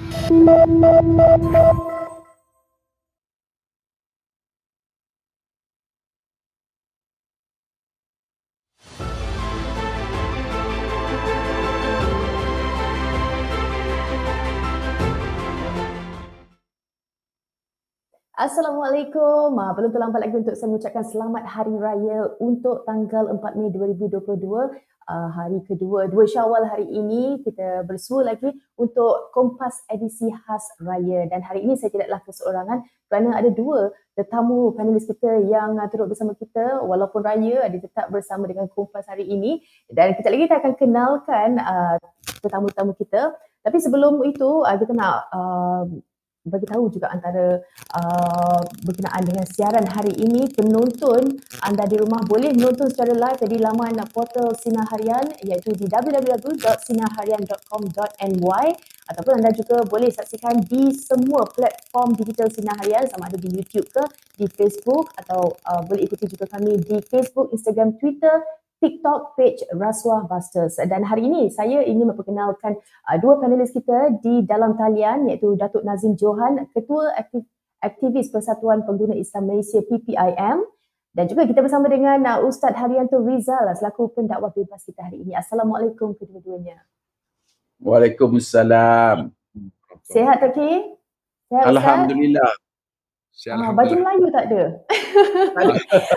Assalamualaikum. Belum terlambat lagi untuk saya mengucapkan selamat Hari Raya untuk tanggal 4 Mei 2022. Hari kedua 2 Syawal hari ini kita bersua lagi untuk Kompas edisi khas Raya. Dan hari ini saya tidaklah keseorangan kerana ada dua tetamu panelis kita yang turut bersama kita walaupun Raya ada tetap bersama dengan Kompas hari ini. Dan kejap lagi kita akan kenalkan tetamu-tetamu kita. Tapi sebelum itu kita nak bagi tahu juga antara berkenaan dengan siaran hari ini, penonton anda di rumah boleh menonton secara live di laman portal Sinar Harian iaitu di www.sinarharian.com.my ataupun anda juga boleh saksikan di semua platform digital Sinar Harian sama ada di YouTube ke, di Facebook atau boleh ikuti juga kami di Facebook, Instagram, Twitter, TikTok page Rasuah Busters. Dan hari ini saya ingin memperkenalkan dua panelis kita di dalam talian iaitu Datuk Nazim Johan, Ketua Aktivis Persatuan Pengguna Islam Malaysia PPIM, dan juga kita bersama dengan Ustaz Haryanto Rizal selaku pendakwah bebas kita hari ini. Assalamualaikum kedua-duanya. Waalaikumsalam. Sihat tak Ki? Sihat Ustaz? Alhamdulillah. Baju Melayu tak ada?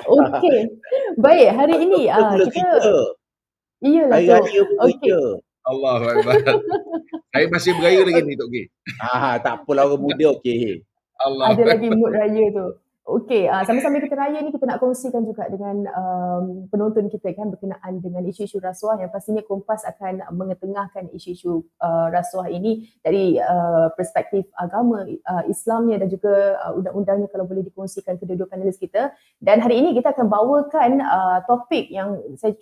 Okey. Baik, hari ini kita iyalah tu. Hari-hari pun kerja. Allahu Akbar. Saya masih beraya lagi ni Tok Ki. Tak apalah, orang muda okey. Allah. Ada lagi mood raya tu. Okey, sama-sama kita raya ni kita nak kongsikan juga dengan penonton kita kan berkenaan dengan isu-isu rasuah yang pastinya Kompas akan mengetengahkan isu-isu rasuah ini dari perspektif agama Islamnya dan juga undang-undangnya kalau boleh dikongsikan kedua-dua panelis kita. Dan hari ini kita akan bawakan topik yang saya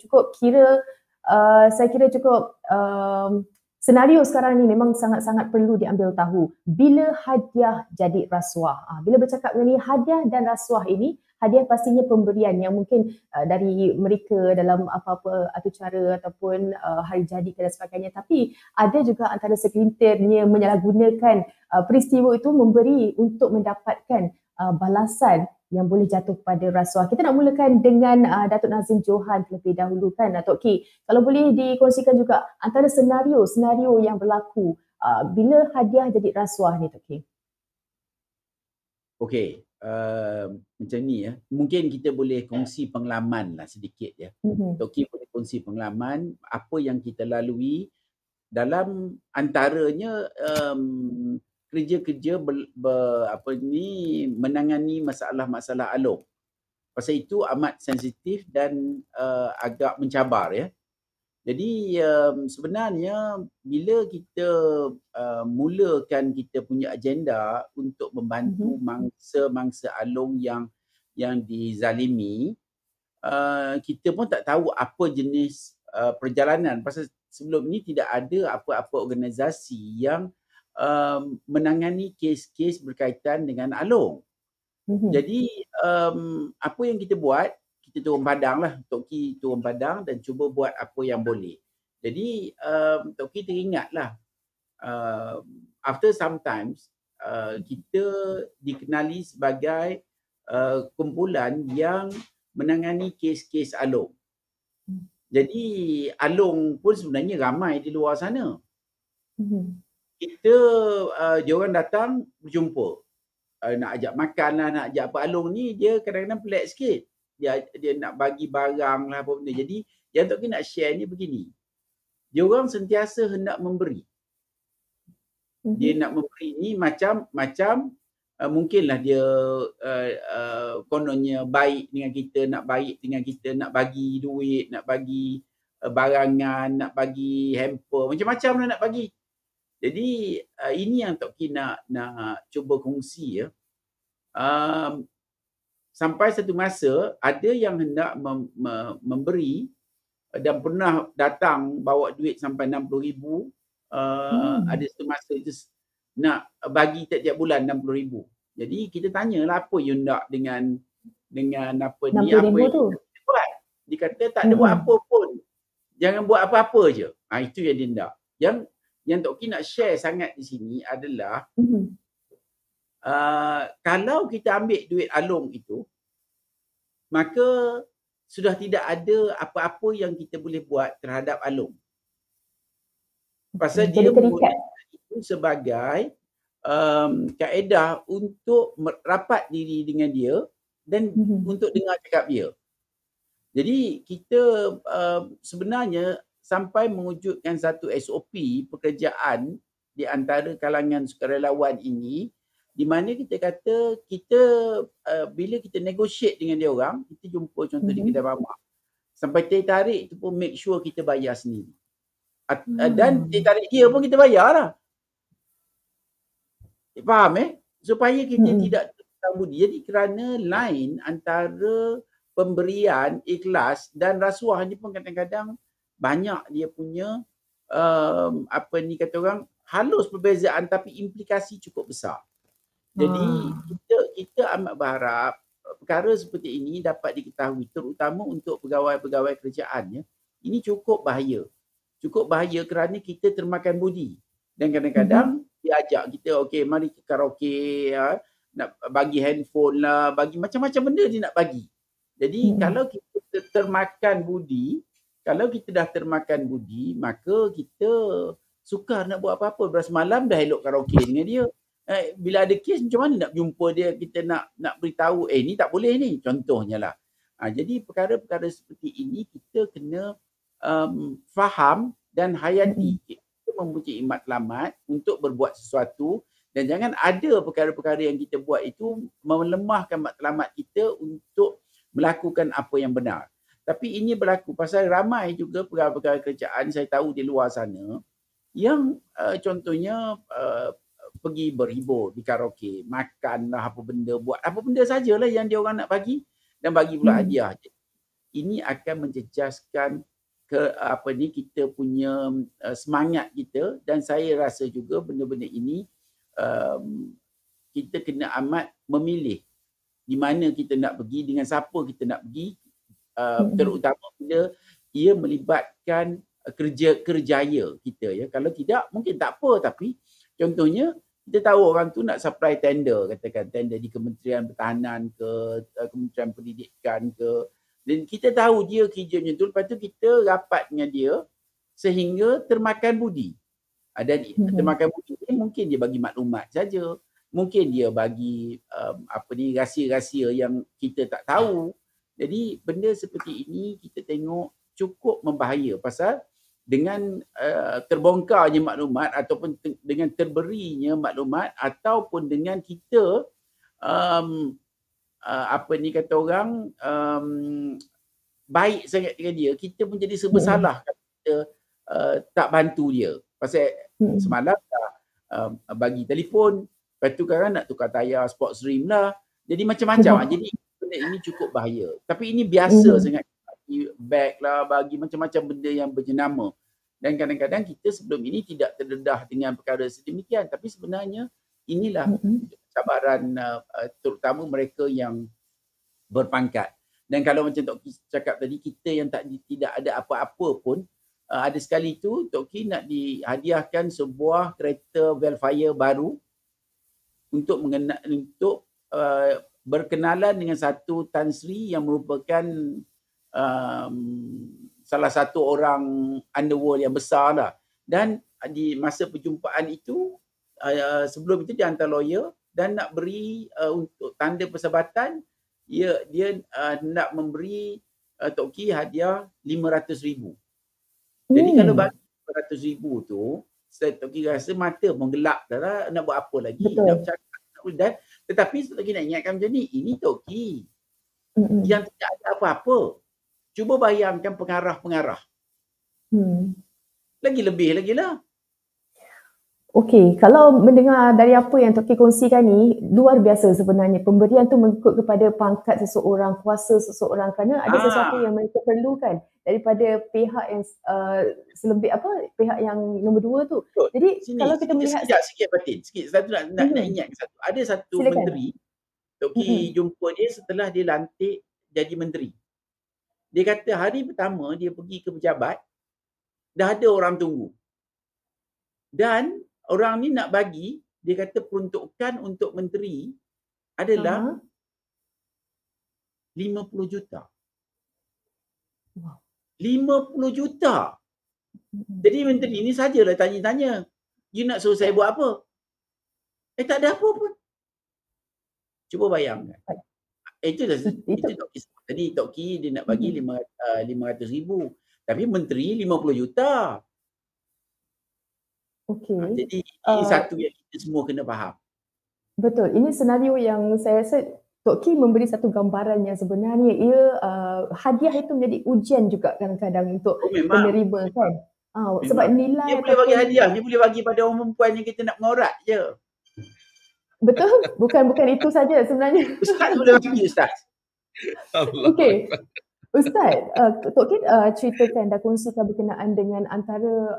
kira cukup senario sekarang ni memang sangat-sangat perlu diambil tahu. Bila hadiah jadi rasuah? Bila bercakap mengenai hadiah dan rasuah ini, hadiah pastinya pemberian yang mungkin dari mereka dalam apa-apa acara ataupun hari jadi dan sebagainya. Tapi ada juga antara segelintirnya menyalahgunakan peristiwa itu memberi untuk mendapatkan balasan yang boleh jatuh kepada rasuah. Kita nak mulakan dengan Datuk Nazim Johan terlebih dahulu kan, Tok Ki. Kalau boleh dikongsikan juga antara senario yang berlaku bila hadiah jadi rasuah ni, Tok Ki. Okey, macam ni ya. Mungkin kita boleh kongsi pengalaman lah sedikit ya. Tok Ki boleh kongsi pengalaman apa yang kita lalui dalam antaranya kerja-kerja menangani masalah-masalah alung. Pasal itu amat sensitif dan agak mencabar ya. Jadi sebenarnya bila kita mulakan kita punya agenda untuk membantu mangsa-mangsa alung yang dizalimi, kita pun tak tahu apa jenis perjalanan. Pasal sebelum ni tidak ada apa-apa organisasi yang menangani kes-kes berkaitan dengan alung. Jadi apa yang kita buat, kita turun padang lah. Tok Ki turun padang dan cuba buat apa yang boleh. Jadi Tok Ki teringatlah after sometimes kita dikenali sebagai kumpulan yang menangani kes-kes alung. Jadi alung pun sebenarnya ramai di luar sana. Kita diorang datang berjumpa, nak ajak makan lah, nak ajak apa. Alung ni dia kadang-kadang pelik sikit, dia nak bagi barang lah apa benda. Jadi yang Tok Ki nak share ni begini, diorang sentiasa hendak memberi. Dia nak memberi ni macam mungkinlah dia kononnya baik dengan kita, nak bagi duit, nak bagi barangan, nak bagi hamper, macam-macam lah nak bagi. Jadi ini yang Tok Ki nak cuba kongsi ya. Sampai satu masa ada yang hendak memberi dan pernah datang bawa duit sampai 60,000. Ada satu masa itu nak bagi tiap-tiap bulan 60,000. Jadi kita tanyalah apa you nak dengan apa ni, apa yang dia buat. Dia kata tak ada buat apa pun. Jangan buat apa-apa je. Itu yang dia nak. yang Tok Ki nak share sangat di sini adalah Mhm. kalau kita ambil duit Along itu, maka sudah tidak ada apa-apa yang kita boleh buat terhadap Along. Pasal Jadi dia terikat. menggunakan itu sebagai kaedah untuk rapat diri dengan dia dan untuk dengar cakap dia. Jadi kita sebenarnya sampai mewujudkan satu SOP pekerjaan di antara kalangan sukarelawan ini, di mana kita kata kita bila kita negotiate dengan dia orang, kita jumpa contoh di kedai mamak, sampai teh tarik tu pun make sure kita bayar sendiri. Dan teh tarik dia pun kita bayar lah. Faham supaya kita tidak terhutang budi. Jadi kerana line antara pemberian ikhlas dan rasuah ni pun kadang-kadang banyak dia punya apa ni kata orang, halus perbezaan tapi implikasi cukup besar. Jadi kita amat berharap perkara seperti ini dapat diketahui, terutama untuk pegawai-pegawai kerajaan. Ini cukup bahaya. Cukup bahaya kerana kita termakan budi. Dan kadang-kadang dia ajak kita, okey mari ke karaoke, nak bagi handphone lah, bagi macam-macam benda dia nak bagi. Jadi kalau kita termakan budi, kalau kita dah termakan budi, maka kita sukar nak buat apa-apa. Semalam dah elok karaoke dengan dia. Bila ada kes macam mana nak jumpa dia, kita nak beritahu, ni tak boleh ni, contohnya lah. Jadi perkara-perkara seperti ini kita kena faham dan hayati. Mempunyai matlamat untuk berbuat sesuatu dan jangan ada perkara-perkara yang kita buat itu melemahkan matlamat kita untuk melakukan apa yang benar. Tapi ini berlaku pasal ramai juga pegawai-pegawai kerajaan saya tahu di luar sana yang contohnya pergi berhibur di karaoke, makan lah apa benda, buat apa benda sajalah yang dia orang nak bagi dan bagi pula hadiah. Ini akan menjejaskan kita punya semangat kita, dan saya rasa juga benda-benda ini kita kena amat memilih di mana kita nak pergi, dengan siapa kita nak pergi, terutama bila ia melibatkan kerjaya kita Kalau tidak mungkin tak apa, tapi contohnya kita tahu orang tu nak supply tender, katakan tender di Kementerian Pertahanan ke Kementerian Pendidikan ke, dan kita tahu dia kerja macam tu, lepas tu kita rapat dengan dia sehingga termakan budi. Dan termakan budi ni mungkin dia bagi maklumat saja, mungkin dia bagi rahsia-rahsia yang kita tak tahu. Jadi benda seperti ini kita tengok cukup membahaya, pasal dengan terbongkarnya maklumat ataupun dengan terberinya maklumat ataupun dengan kita kata orang baik sangat dengan dia, kita pun jadi serba salah kalau kita tak bantu dia. Pasal semalam dah bagi telefon, lepas tu kan nak tukar tayar sports rim lah, jadi macam-macam. Jadi benda ini cukup bahaya. Tapi ini biasa sangat, bagi beg lah, bagi macam-macam benda yang berjenama. Dan kadang-kadang kita sebelum ini tidak terdedah dengan perkara sedemikian, tapi sebenarnya inilah cabaran terutama mereka yang berpangkat. Dan kalau macam Tok Ki cakap tadi, kita yang tidak ada apa-apa pun, ada sekali tu Tok Ki nak dihadiahkan sebuah kereta Velfire baru untuk berkenalan dengan satu Tan Sri yang merupakan salah satu orang underworld yang besar lah. Dan di masa perjumpaan itu, sebelum itu dia hantar lawyer dan nak beri untuk tanda persahabatan, dia nak memberi Tok Ki hadiah 500,000. Jadi kalau bagi 500,000 tu, Tok Ki rasa mata pun gelap dah lah, nak buat apa lagi. Nak bercakap. Tetapi Tok Ki nak ingatkan macam ni, ini Tok Ki yang tidak ada apa-apa. Cuba bayangkan pengarah-pengarah. Lagi lebih lagi lah. Okey, kalau mendengar dari apa yang Tok Ki kongsikan ni, luar biasa sebenarnya. Pemberian tu mengikut kepada pangkat seseorang, kuasa seseorang, kerana ada sesuatu yang mereka perlukan daripada pihak yang pihak yang nombor 2 tu. Betul. Jadi sini, kalau kita melihat sikit batin, satu nak ingat satu. Ada satu menteri, Tok Ki jumpa dia setelah dia lantik jadi menteri. Dia kata hari pertama dia pergi ke pejabat, dah ada orang tunggu. Dan orang ni nak bagi, dia kata peruntukan untuk menteri adalah 50 juta. Wow. 50 juta. Jadi menteri ni sajalah tanya-tanya, you nak suruh saya buat apa? Tak ada apa pun. Cuba bayangkan. Itu Tok Ki. Tadi Tok Ki dia nak bagi 500,000. Tapi menteri 50 juta. Okey. Jadi ini satu yang kita semua kena faham. Betul. Ini senario yang saya rasa Tok Ki memberi satu gambaran yang sebenarnya ia hadiah itu menjadi ujian juga kadang-kadang untuk penerima kan. Sebab nilai dia boleh bagi hadiah, dia boleh bagi pada orang perempuan yang kita nak mengorat je. Betul, bukan itu saja sebenarnya. Ustaz boleh bagi Ustaz. Okey. Ustaz, Tok Ki ceritakan dan kongsikan berkenaan dengan antara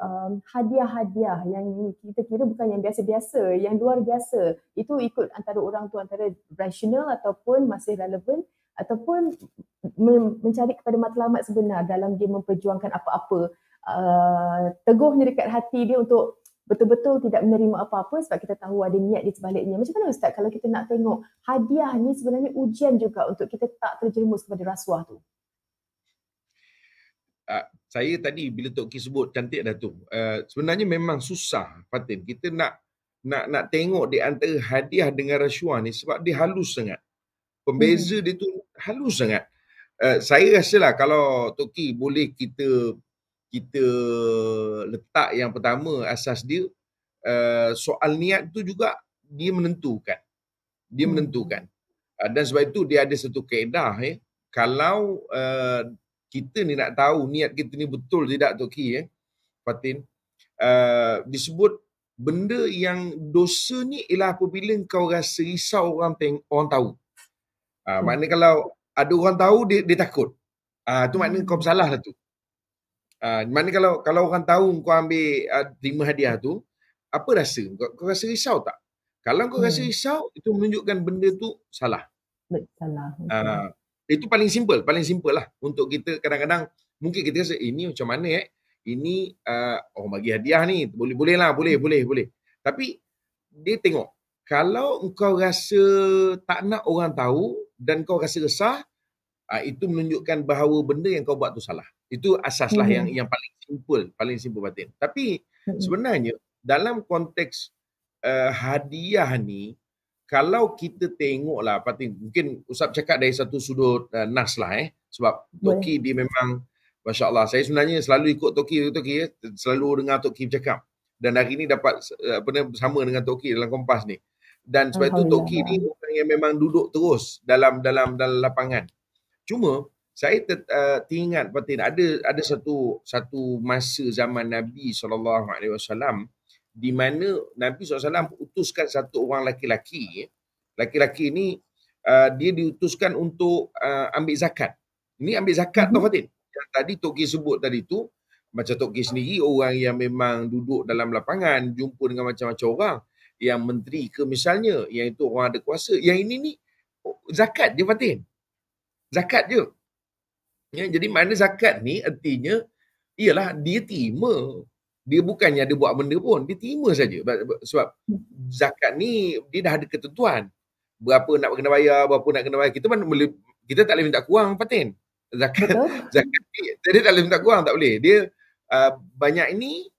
hadiah-hadiah yang kita kira bukan yang biasa-biasa, yang luar biasa. Itu ikut antara orang tu, antara rasional ataupun masih relevan ataupun mencari kepada matlamat sebenar dalam dia memperjuangkan apa-apa. Teguhnya dekat hati dia untuk betul-betul tidak menerima apa-apa sebab kita tahu ada niat di sebaliknya. Macam mana Ustaz kalau kita nak tengok hadiah ni sebenarnya ujian juga untuk kita tak terjerumus kepada rasuah tu? Saya tadi bila Tok Ki sebut cantik dah tu. Sebenarnya memang susah Fatin. Kita nak tengok di antara hadiah dengan rasuah ni sebab dia halus sangat. Pembeza dia tu halus sangat. Saya rasalah kalau Tok Ki boleh kita letak yang pertama asas dia, soal niat tu juga dia menentukan. Dan sebab itu dia ada satu kaedah kalau kita ni nak tahu niat kita ni betul tidak Tok Ki Fatin, disebut benda yang dosa ni ialah apabila kau rasa risau orang tahu. Maknanya kalau ada orang tahu dia takut. Tu maknanya kau bersalah lah tu. Maknanya kalau orang tahu kau ambil terima hadiah tu, apa rasa? Kau rasa risau tak? Kalau kau rasa risau, itu menunjukkan benda tu salah. Salah. Itu paling simple lah untuk kita. Kadang-kadang mungkin kita rasa ini macam mana ini orang bagi hadiah ni boleh lah, boleh. Tapi dia tengok kalau engkau rasa tak nak orang tahu dan kau rasa resah, itu menunjukkan bahawa benda yang kau buat tu salah. Itu asas lah yang paling simple Fatin. Tapi sebenarnya dalam konteks hadiah ni, kalau kita tengoklah Fatin, mungkin Ustaz cakap dari satu sudut nas lah sebab Tok Ki dia memang Masya Allah, saya sebenarnya selalu ikut Tok Ki selalu dengar Tok Ki bercakap dan hari ni dapat bersama dengan Tok Ki dalam Kompas ni. Dan sebab itu Tok Ki ni orang yang memang duduk terus dalam lapangan. Cuma saya teringat Fatin, ada satu masa zaman Nabi SAW di mana Nabi SAW utuskan satu orang laki-laki. Laki-laki ni dia diutuskan untuk ambil zakat. Ini ambil zakat tau Fatin. Yang tadi Tok Ki sebut tadi tu, macam Tok Ki sendiri orang yang memang duduk dalam lapangan, jumpa dengan macam-macam orang, yang menteri ke misalnya, yang itu orang ada kuasa. Yang ini ni zakat je Fatin. Zakat je. Jadi mana zakat ni artinya ialah dia terima. Dia bukannya ada buat benda pun, dia terima saja. Sebab zakat ni dia dah ada ketentuan. Berapa nak kena bayar, berapa nak kena bayar. Kita tak boleh minta kurang Fatin. Zakat ni dia tak boleh minta kurang, tak boleh. Dia banyak ini,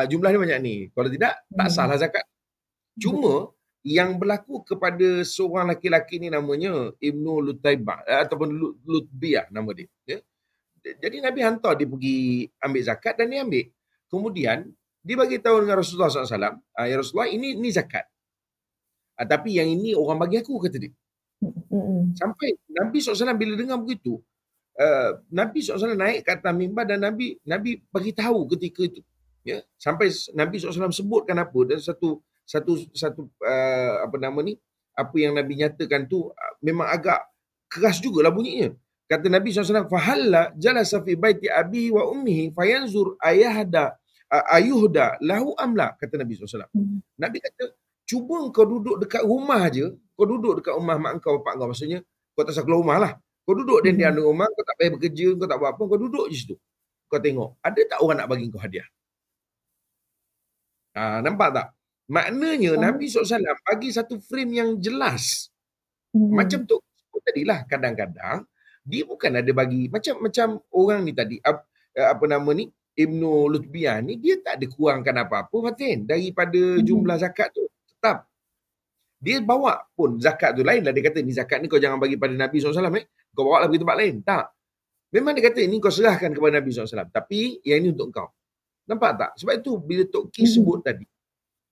jumlah dia banyak ni. Kalau tidak, tak sahlah zakat. Cuma yang berlaku kepada seorang laki-laki ni namanya Ibnu Lutaibah ataupun Lutbiyah nama dia. Jadi Nabi hantar dia pergi ambil zakat dan dia ambil. Kemudian dia bagi tahu dengan Rasulullah SAW, ya Rasulullah ini zakat. Tapi yang ini orang bagi aku, kata dia. Sampai Nabi SAW bila dengar begitu, Nabi SAW naik ke atas mimbar dan Nabi bagi tahu ketika itu. Ya, sampai Nabi SAW sebutkan apa dan satu apa yang Nabi nyatakan tu memang agak keras jugalah bunyinya. Kata Nabi SAW, fahalla jalasa fi baiti abi wa ummihi fayanzur ayuhda lahu amla, kata Nabi SAW. Nabi kata, cuba kau duduk dekat rumah je, kau duduk dekat rumah mak kau, bapak kau, maksudnya kau tak usah keluar rumah lah. Kau duduk di rumah, kau tak payah bekerja, kau tak buat apa, kau duduk je situ. Kau tengok, ada tak orang nak bagi kau hadiah? Nampak tak? Maknanya Nabi SAW bagi satu frame yang jelas. Macam tu tadilah, kadang-kadang dia bukan ada bagi macam orang ni tadi apa nama ni, Ibnu Lutbiyah ni, dia tak ada kurangkan apa-apa Fatin daripada jumlah zakat tu. Tetap dia bawa pun zakat tu lain lah. Dia kata ni zakat ni kau jangan bagi pada Nabi SAW, kau bawa lah pergi tempat lain. Tak. Memang dia kata ini kau serahkan kepada Nabi SAW, tapi yang ini untuk kau. Nampak tak? Sebab itu bila Tok Ki sebut tadi,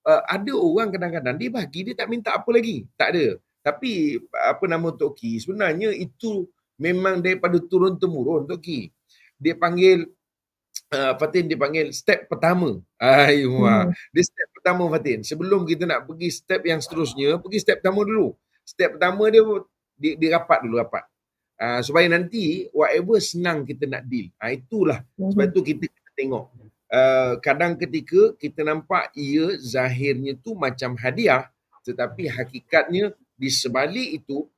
ada orang kadang-kadang dia bagi, dia tak minta apa lagi. Tak ada. Tapi apa nama Tok Ki, sebenarnya itu memang daripada turun-temurun Tok Ki. Dia panggil Fatin, dia panggil step pertama. Dia step pertama Fatin. Sebelum kita nak pergi step yang seterusnya, pergi step pertama dulu. Step pertama dia rapat dulu, rapat. Supaya nanti whatever senang kita nak deal. Itulah. Sebab itu kita tengok. Kadang ketika kita nampak ia zahirnya tu macam hadiah, tetapi hakikatnya di sebalik itu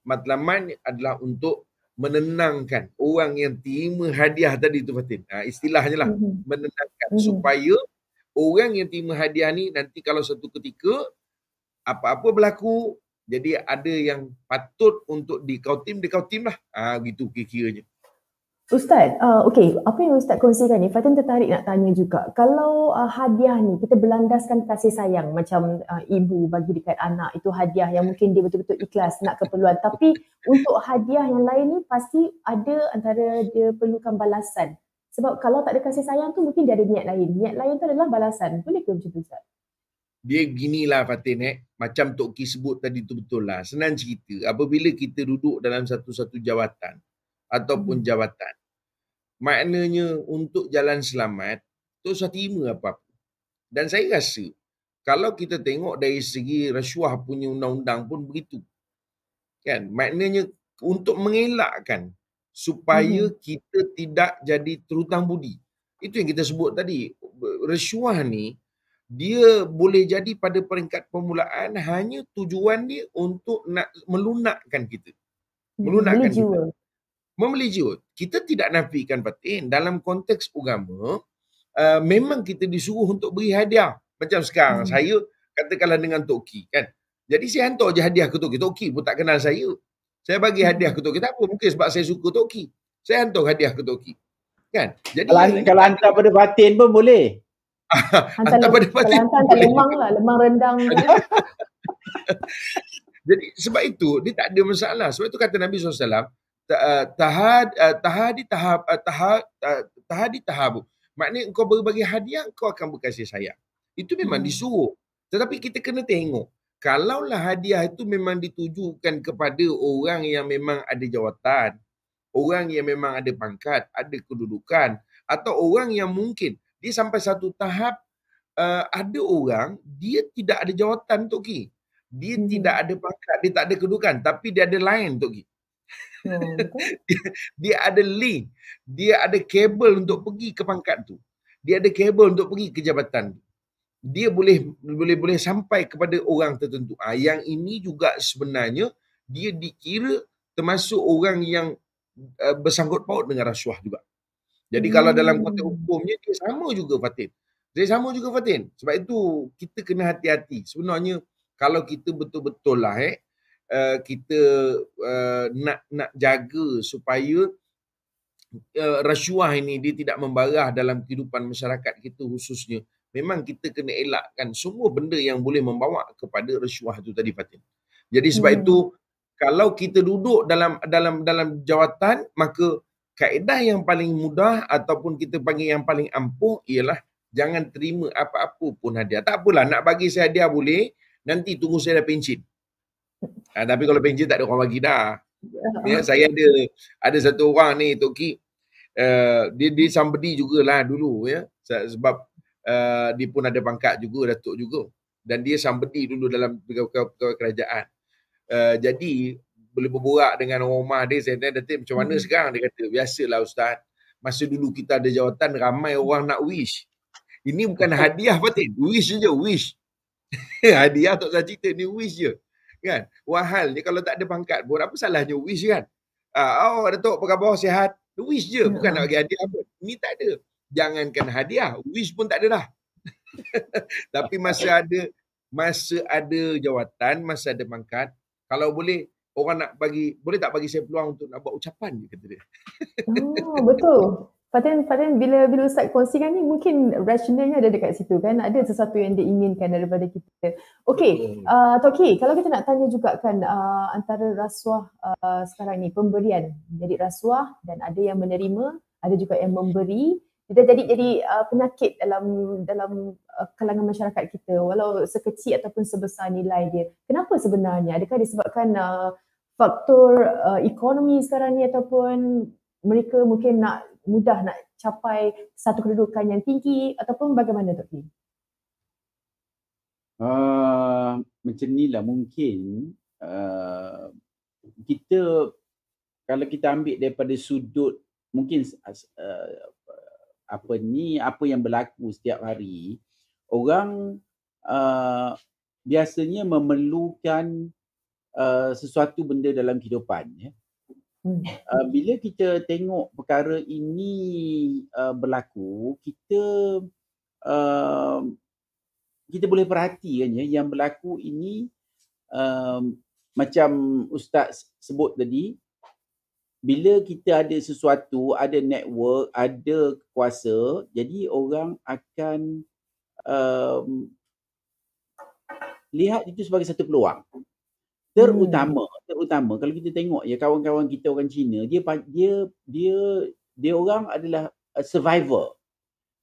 matlaman adalah untuk menenangkan orang yang terima hadiah tadi tu Fatin. Istilahnya lah, menenangkan supaya orang yang terima hadiah ni nanti kalau satu ketika apa-apa berlaku, jadi ada yang patut untuk dikautim lah. Gitu kira-kiranya. Ustaz, okey, apa yang Ustaz kongsikan ni, Fatin tertarik nak tanya juga. Kalau hadiah ni, kita berlandaskan kasih sayang macam ibu bagi dekat anak, itu hadiah yang mungkin dia betul-betul ikhlas nak keperluan. Tapi untuk hadiah yang lain ni, pasti ada antara dia perlukan balasan. Sebab kalau tak ada kasih sayang tu, mungkin dia ada niat lain. Niat lain tu adalah balasan. Boleh ke macam tu, Ustaz? Dia ginilah Fatin, macam Tok Ki sebut tadi tu betul lah. Senang cerita, apabila kita duduk dalam satu-satu jawatan ataupun jabatan, maknanya untuk jalan selamat, tak usah terima apa-apa. Dan saya rasa, kalau kita tengok dari segi rasuah punya undang-undang pun begitu. Kan? Maknanya untuk mengelakkan supaya kita tidak jadi terhutang budi. Itu yang kita sebut tadi. Rasuah ni, dia boleh jadi pada peringkat permulaan hanya tujuan dia untuk nak melunakkan kita. Melunakkan kita. Membeli jiwa. Kita tidak nafikan Fatin, dalam konteks agama, memang kita disuruh untuk beri hadiah. Macam sekarang, saya katakanlah dengan Tok Ki, kan. Jadi saya hantar je hadiah ke Tok Ki. Tok Ki pun tak kenal saya. Saya bagi hadiah ke Tok Ki. Tak apa, mungkin sebab saya suka Tok Ki. Saya hantar hadiah ke Tok Ki. Kan. Jadi kalau hantar pada Fatin pun boleh. Hantar pada Fatin. Hantar lemang lah, lemang rendang. Jadi sebab itu, dia tak ada masalah. Sebab itu kata Nabi SAW, tahadi tahabu. Maknanya engkau berbagi hadiah, engkau akan berkasih sayang. Itu memang disuruh. Tetapi kita kena tengok, kalaulah hadiah itu memang ditujukan kepada orang yang memang ada jawatan, orang yang memang ada pangkat, ada kedudukan, atau orang yang mungkin dia sampai satu tahap, ada orang dia tidak ada jawatan Tok Ki. Dia tidak ada pangkat, dia tak ada kedudukan, tapi dia ada line Tok Ki. Dia ada link, dia ada kabel untuk pergi ke pangkat tu, dia ada kabel untuk pergi ke jabatan tu, dia boleh sampai kepada orang tertentu. Yang ini juga sebenarnya dia dikira termasuk orang yang bersangkut paut dengan rasuah juga. Jadi kalau dalam konteks hukumnya dia sama juga Fatin. Sebab itu kita kena hati-hati. Sebenarnya kalau kita betul-betul lah kita nak jaga supaya rasuah ini dia tidak membarah dalam kehidupan masyarakat kita khususnya. Memang kita kena elakkan semua benda yang boleh membawa kepada rasuah itu tadi Fatin. Jadi sebab itu kalau kita duduk dalam jawatan, maka kaedah yang paling mudah ataupun kita panggil yang paling ampuh ialah jangan terima apa-apa pun hadiah. Tak apalah, nak bagi saya hadiah boleh, nanti tunggu saya dah pencin. Tapi kalau pencin tak ada orang bagi dah. Saya ada satu orang ni Tok Ki, dia somebody jugalah dulu sebab dia pun ada pangkat juga, datuk juga, dan dia somebody dulu dalam pegawai kerajaan. Jadi boleh berborak dengan orang rumah dia. Saya tanya, Datin macam mana sekarang? Dia kata, biasalah Ustaz, masa dulu kita ada jawatan, ramai orang nak wish. Ini bukan hadiah Fatin, wish je, wish. Hadiah tak usah cerita, ni wish je. Kan? Wahal ni kalau tak ada pangkat pun, apa salahnya wish kan? Datuk, apa khabar, sihat? Wish je, bukan nak bagi hadiah apa. Ni tak ada. Jangankan hadiah, wish pun tak ada dah. Tapi masa ada jawatan, masa ada pangkat, kalau boleh orang nak bagi, boleh tak bagi saya peluang untuk nak buat ucapan je, kata dia. Oh, betul. Fadhan bila Ustaz kongsikan ni mungkin rasionalnya ada dekat situ kan, ada sesuatu yang dia inginkan daripada kita. Okey, Tok Ki, kalau kita nak tanya juga kan antara rasuah sekarang ni, pemberian. Jadi rasuah dan ada yang menerima, ada juga yang memberi. Dia jadi penyakit dalam kalangan masyarakat kita, walau sekecil ataupun sebesar nilai dia. Kenapa sebenarnya? Adakah disebabkan faktor ekonomi sekarang ni ataupun mereka mungkin mudah nak capai satu kedudukan yang tinggi ataupun bagaimana Tok Ki? Macam ni lah mungkin kita, kalau kita ambil daripada sudut mungkin apa yang berlaku setiap hari, orang biasanya memerlukan sesuatu benda dalam kehidupan, ya. Bila kita tengok perkara ini berlaku, kita boleh perhatikan ya, yang berlaku ini macam Ustaz sebut tadi, bila kita ada sesuatu, ada network, ada kuasa, jadi orang akan lihat itu sebagai satu peluang. Terutama kalau kita tengok ya, kawan-kawan kita orang Cina, dia orang adalah survivor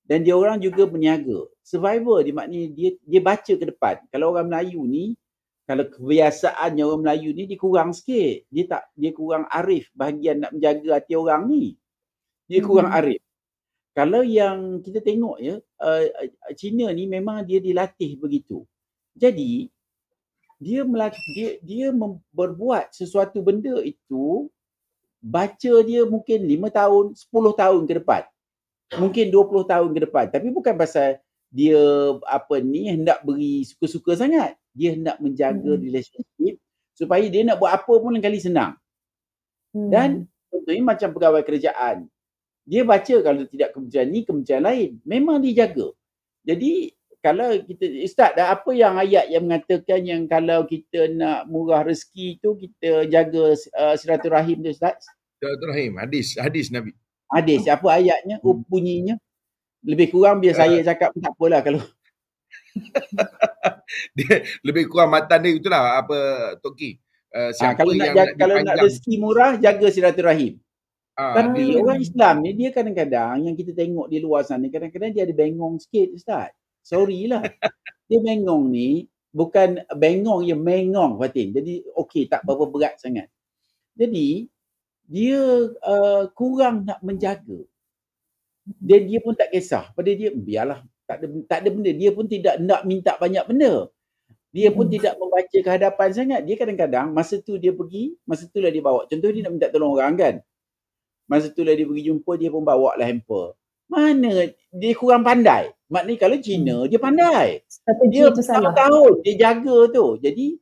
dan dia orang juga berniaga. Survivor dia maknanya dia baca ke depan. Kalau orang Melayu ni, kalau kebiasaannya orang Melayu ni dia kurang sikit. Dia kurang arif bahagian nak menjaga hati orang ni. Dia kurang arif. Kalau yang kita tengok ya, Cina ni memang dia dilatih begitu. Jadi dia berbuat sesuatu benda itu, baca dia mungkin 5 tahun, 10 tahun ke depan. Mungkin 20 tahun ke depan. Tapi bukan pasal dia hendak beri suka-suka sangat. Dia hendak menjaga relationship supaya dia nak buat apa pun lain kali senang. Dan contohnya macam pegawai kerajaan. Dia baca kalau tidak kementerian ni, kementerian lain. Memang dia jaga. Jadi kalau kita, Ustaz, apa yang ayat yang mengatakan yang kalau kita nak murah rezeki tu kita jaga silaturahim tu, Ustaz? Silaturahim, hadis Nabi. Hadis, apa ayatnya? Bunyinya? Lebih kurang biar saya cakap pun tak apalah kalau dia lebih kurang matan dia itulah apa Tok Ki. Kalau nak rezeki murah, jaga silaturahim. Tapi orang Islam ni dia kadang-kadang yang kita tengok di luar sana, kadang-kadang dia ada bengong sikit, Ustaz. Sorry lah. Dia bengong ni bukan bengong yang mengong, Fatin. Jadi okey, tak berapa berat sangat. Jadi dia kurang nak menjaga. Dan dia pun tak kisah. Pada dia, biarlah, tak ada benda. Dia pun tidak nak minta banyak benda. Dia pun tidak membaca kehadapan sangat. Dia kadang-kadang masa tu dia pergi, masa tu lah dia bawa. Contoh dia nak minta tolong orang kan. Masa tu lah dia pergi jumpa, dia pun bawa lah hamper. Mana dia kurang pandai. Maknanya kalau Cina dia pandai. Dia tahun dia jaga tu. Jadi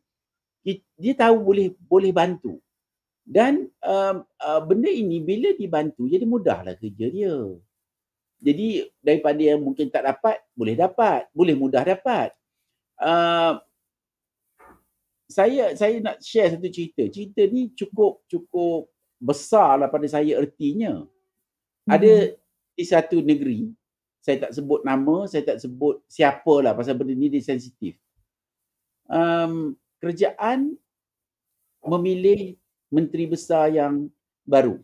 dia tahu boleh bantu. Dan benda ini bila dibantu jadi mudahlah kerja dia. Jadi daripada yang mungkin tak dapat, boleh mudah dapat. Saya nak share satu cerita. Cerita ni cukup besar lah pada saya ertinya. Ada di satu negeri, saya tak sebut nama, saya tak sebut siapa lah pasal benda ni dia sensitif. Kerajaan memilih menteri besar yang baru.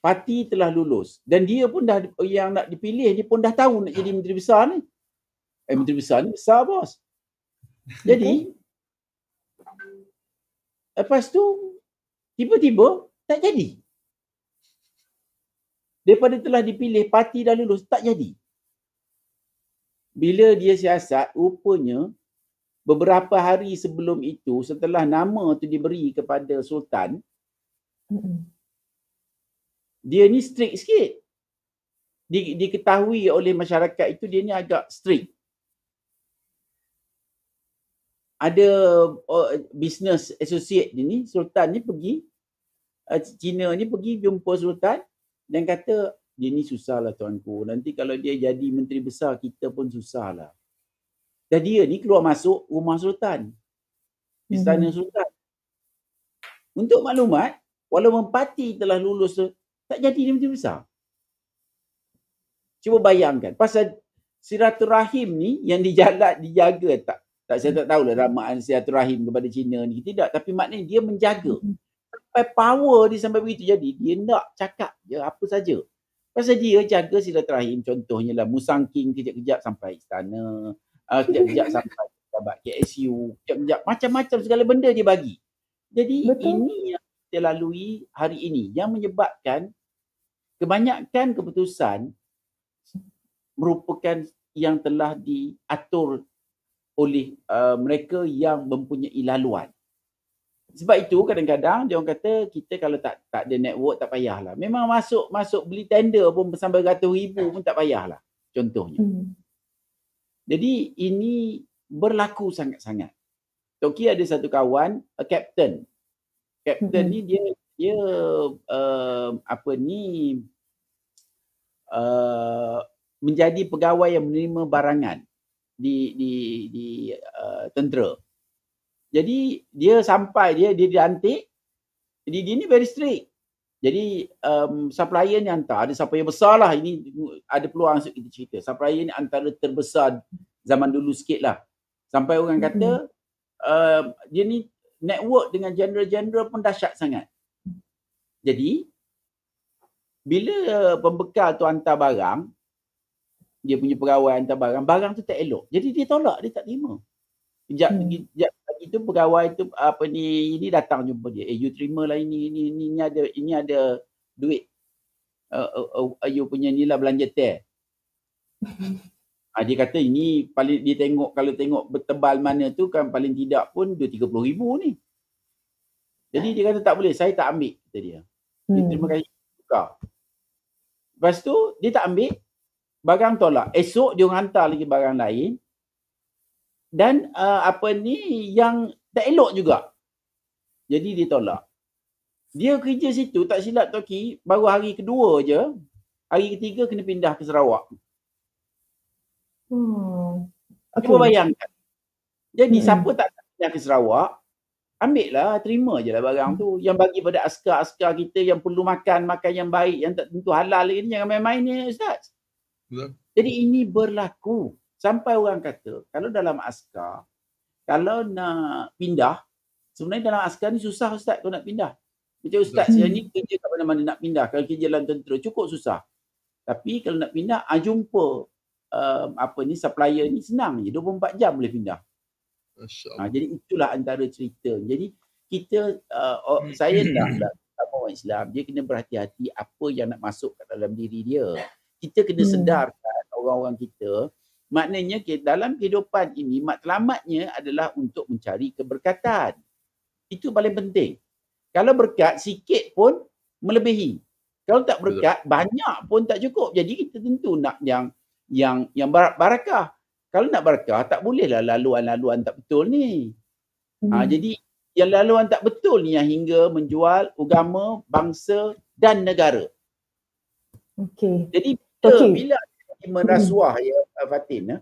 Parti telah lulus dan dia pun dah, yang nak dipilih dia pun dah tahu nak jadi menteri besar ni. Menteri besar ni besar, bos. Jadi lepas tu tiba-tiba tak jadi. Daripada telah dipilih, parti dah lulus, tak jadi. Bila dia siasat, rupanya beberapa hari sebelum itu, setelah nama tu diberi kepada Sultan, dia ni strict sikit. Diketahui oleh masyarakat itu dia ni agak strict. Ada business associate dia ni, Sultan ni pergi, Cina ni pergi jumpa Sultan dan kata, dia ni susah lah tuanku. Nanti kalau dia jadi menteri besar, kita pun susah lah. Dan dia ni keluar masuk rumah Sultan. Istana Sultan. Untuk maklumat, walaupun parti telah lulus, tak jadi dia menteri besar. Cuba bayangkan. Pasal silaturahim ni yang dijaga tak? Saya tak tahulah ramaan silaturahim kepada Cina ni. Tidak. Tapi maknanya dia menjaga. Sampai power dia sampai begitu jadi. Dia nak cakap je apa saja. Pasal dia jaga silaturahim. Contohnya lah Musang King kejap-kejap sampai istana. Kejap-kejap sampai pejabat KSU. Kejap-kejap macam-macam segala benda dia bagi. Jadi ini yang kita lalui hari ini. Yang menyebabkan kebanyakan keputusan merupakan yang telah diatur oleh mereka yang mempunyai laluan. Sebab itu kadang-kadang dia orang kata kita kalau tak ada network tak payahlah. Memang masuk beli tender pun sampai ratus ribu pun tak payahlah. Contohnya. Jadi ini berlaku sangat-sangat. Toki ada satu kawan, captain. Captain ni dia menjadi pegawai yang menerima barangan di tentera. Jadi dia sampai dia dilantik. Jadi dia ni very strict. Jadi supplier ni hantar, ada supplier besar lah. Ini ada peluang kita cerita. Supplier ni antara terbesar zaman dulu sikit lah. Sampai orang kata dia ni network dengan general-general pun dahsyat sangat. Jadi bila pembekal tu hantar barang, dia punya pegawai hantar barang tu tak elok. Jadi dia tolak, dia tak terima. Sekejap itu pegawai tu ini datang jumpa dia. You terima lah ini ada duit. You punya ni lah belanja teh. Dia kata ini paling dia tengok, kalau tengok bertebal mana tu kan paling tidak pun 20-30 ribu ni. Jadi dia kata tak boleh, saya tak ambil, kata dia. Dia terima kasih tukar. Lepas tu dia tak ambil, barang tolak. Esok dia orang hantar lagi barang lain. Dan yang tak elok juga. Jadi dia tolak. Dia kerja situ, tak silap Toki, baru hari kedua je. Hari ketiga kena pindah ke Sarawak. Cuba bayangkan. Jadi siapa tak pindah ke Sarawak, ambil lah, terima je lah barang tu. Yang bagi pada askar-askar kita yang perlu makan yang baik, yang tak tentu halal lagi ni, jangan main-main ni Ustaz. Jadi ini berlaku. Sampai orang kata, kalau dalam askar, kalau nak pindah, sebenarnya dalam askar ni susah Ustaz kalau nak pindah. Macam Ustaz saya ni kerja kat mana-mana nak pindah. Kalau kerja dalam tentera cukup susah. Tapi kalau nak pindah, jumpa supplier ni senang je. 24 jam boleh pindah. Jadi itulah antara cerita. Jadi kita, saya nak sama orang Islam, dia kena berhati-hati apa yang nak masuk kat dalam diri dia. Kita kena sedarkan orang-orang kita. Maknanya dalam kehidupan ini, matlamatnya adalah untuk mencari keberkatan. Itu paling penting. Kalau berkat sikit pun melebihi. Kalau tak berkat banyak pun tak cukup. Jadi kita tentu nak yang barakah. Kalau nak barakah tak bolehlah laluan-laluan tak betul ni. Jadi yang laluan tak betul ni yang hingga menjual agama, bangsa dan negara. Jadi bila merasuah ya Fatin,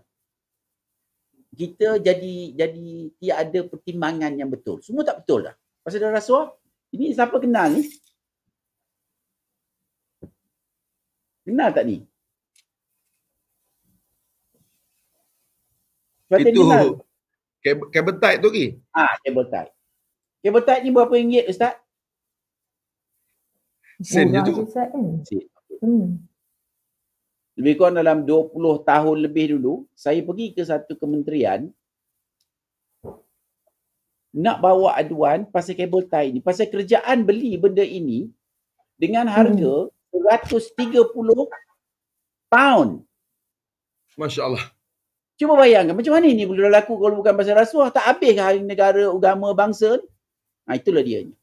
kita jadi tiada pertimbangan yang betul. Semua tak betul dah. Pasal dah rasuah. Ini siapa kenal ni? Kenal tak ni? Fatin itu kenal? Cable tie tu Ki? Cable tie. Cable tie ni berapa ringgit Ustaz? Sen je tu. Lebih kurang dalam 20 tahun lebih dulu, saya pergi ke satu kementerian nak bawa aduan pasal kabel tie ni. Pasal kerajaan beli benda ini dengan harga 130 pound. Masya Allah. Cuba bayangkan macam mana ni boleh berlaku kalau bukan pasal rasuah. Tak habis hari negara, agama, bangsa ni. Itulah dia ni.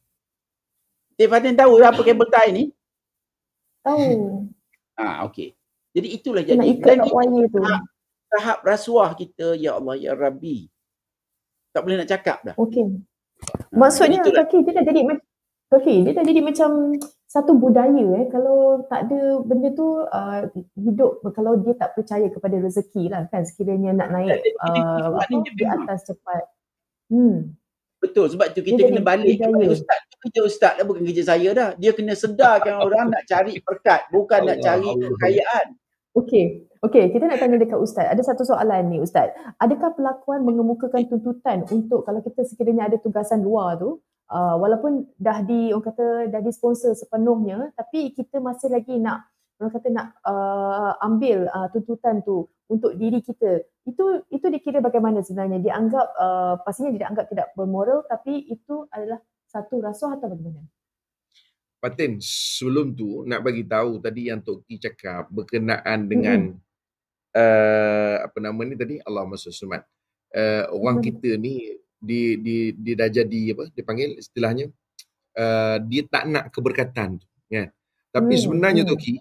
Cik Fatin tahu apa kabel tie ni? Tahu. Okey. Jadi itulah jadi. Dan tahap rasuah kita, ya Allah, ya Rabbi. Tak boleh nak cakap dah. Okey. Maksudnya Toki, dia dah jadi macam satu budaya. Kalau tak ada benda tu hidup kalau dia tak percaya kepada rezeki lah kan, sekiranya nak naik di atas cepat. Betul, sebab tu kita Dia kena jadi balik kepada budaya. ustaz. Kerja ustaz dah, bukan kerja saya dah. Dia kena sedarkan orang nak cari berkat, bukan nak cari kekayaan. Okey, kita nak tanya dekat Ustaz. Ada satu soalan ni Ustaz. Adakah pelakuan mengemukakan tuntutan untuk kalau kita sekiranya ada tugasan luar tu, walaupun dah disponsor sepenuhnya, tapi kita masih lagi nak ambil tuntutan tu untuk diri kita. Itu dikira bagaimana sebenarnya? Dianggap pastinya dianggap tidak bermoral, tapi itu adalah satu rasuah atau bagaimana? Fatin, sebelum tu nak bagi tahu tadi yang Tok Ki cakap berkenaan dengan apa nama ni tadi, Allahumma salli. Orang kita ni dia dah jadi apa dia panggil istilahnya, dia tak nak keberkatan tu kan. Tapi sebenarnya Tok Ki,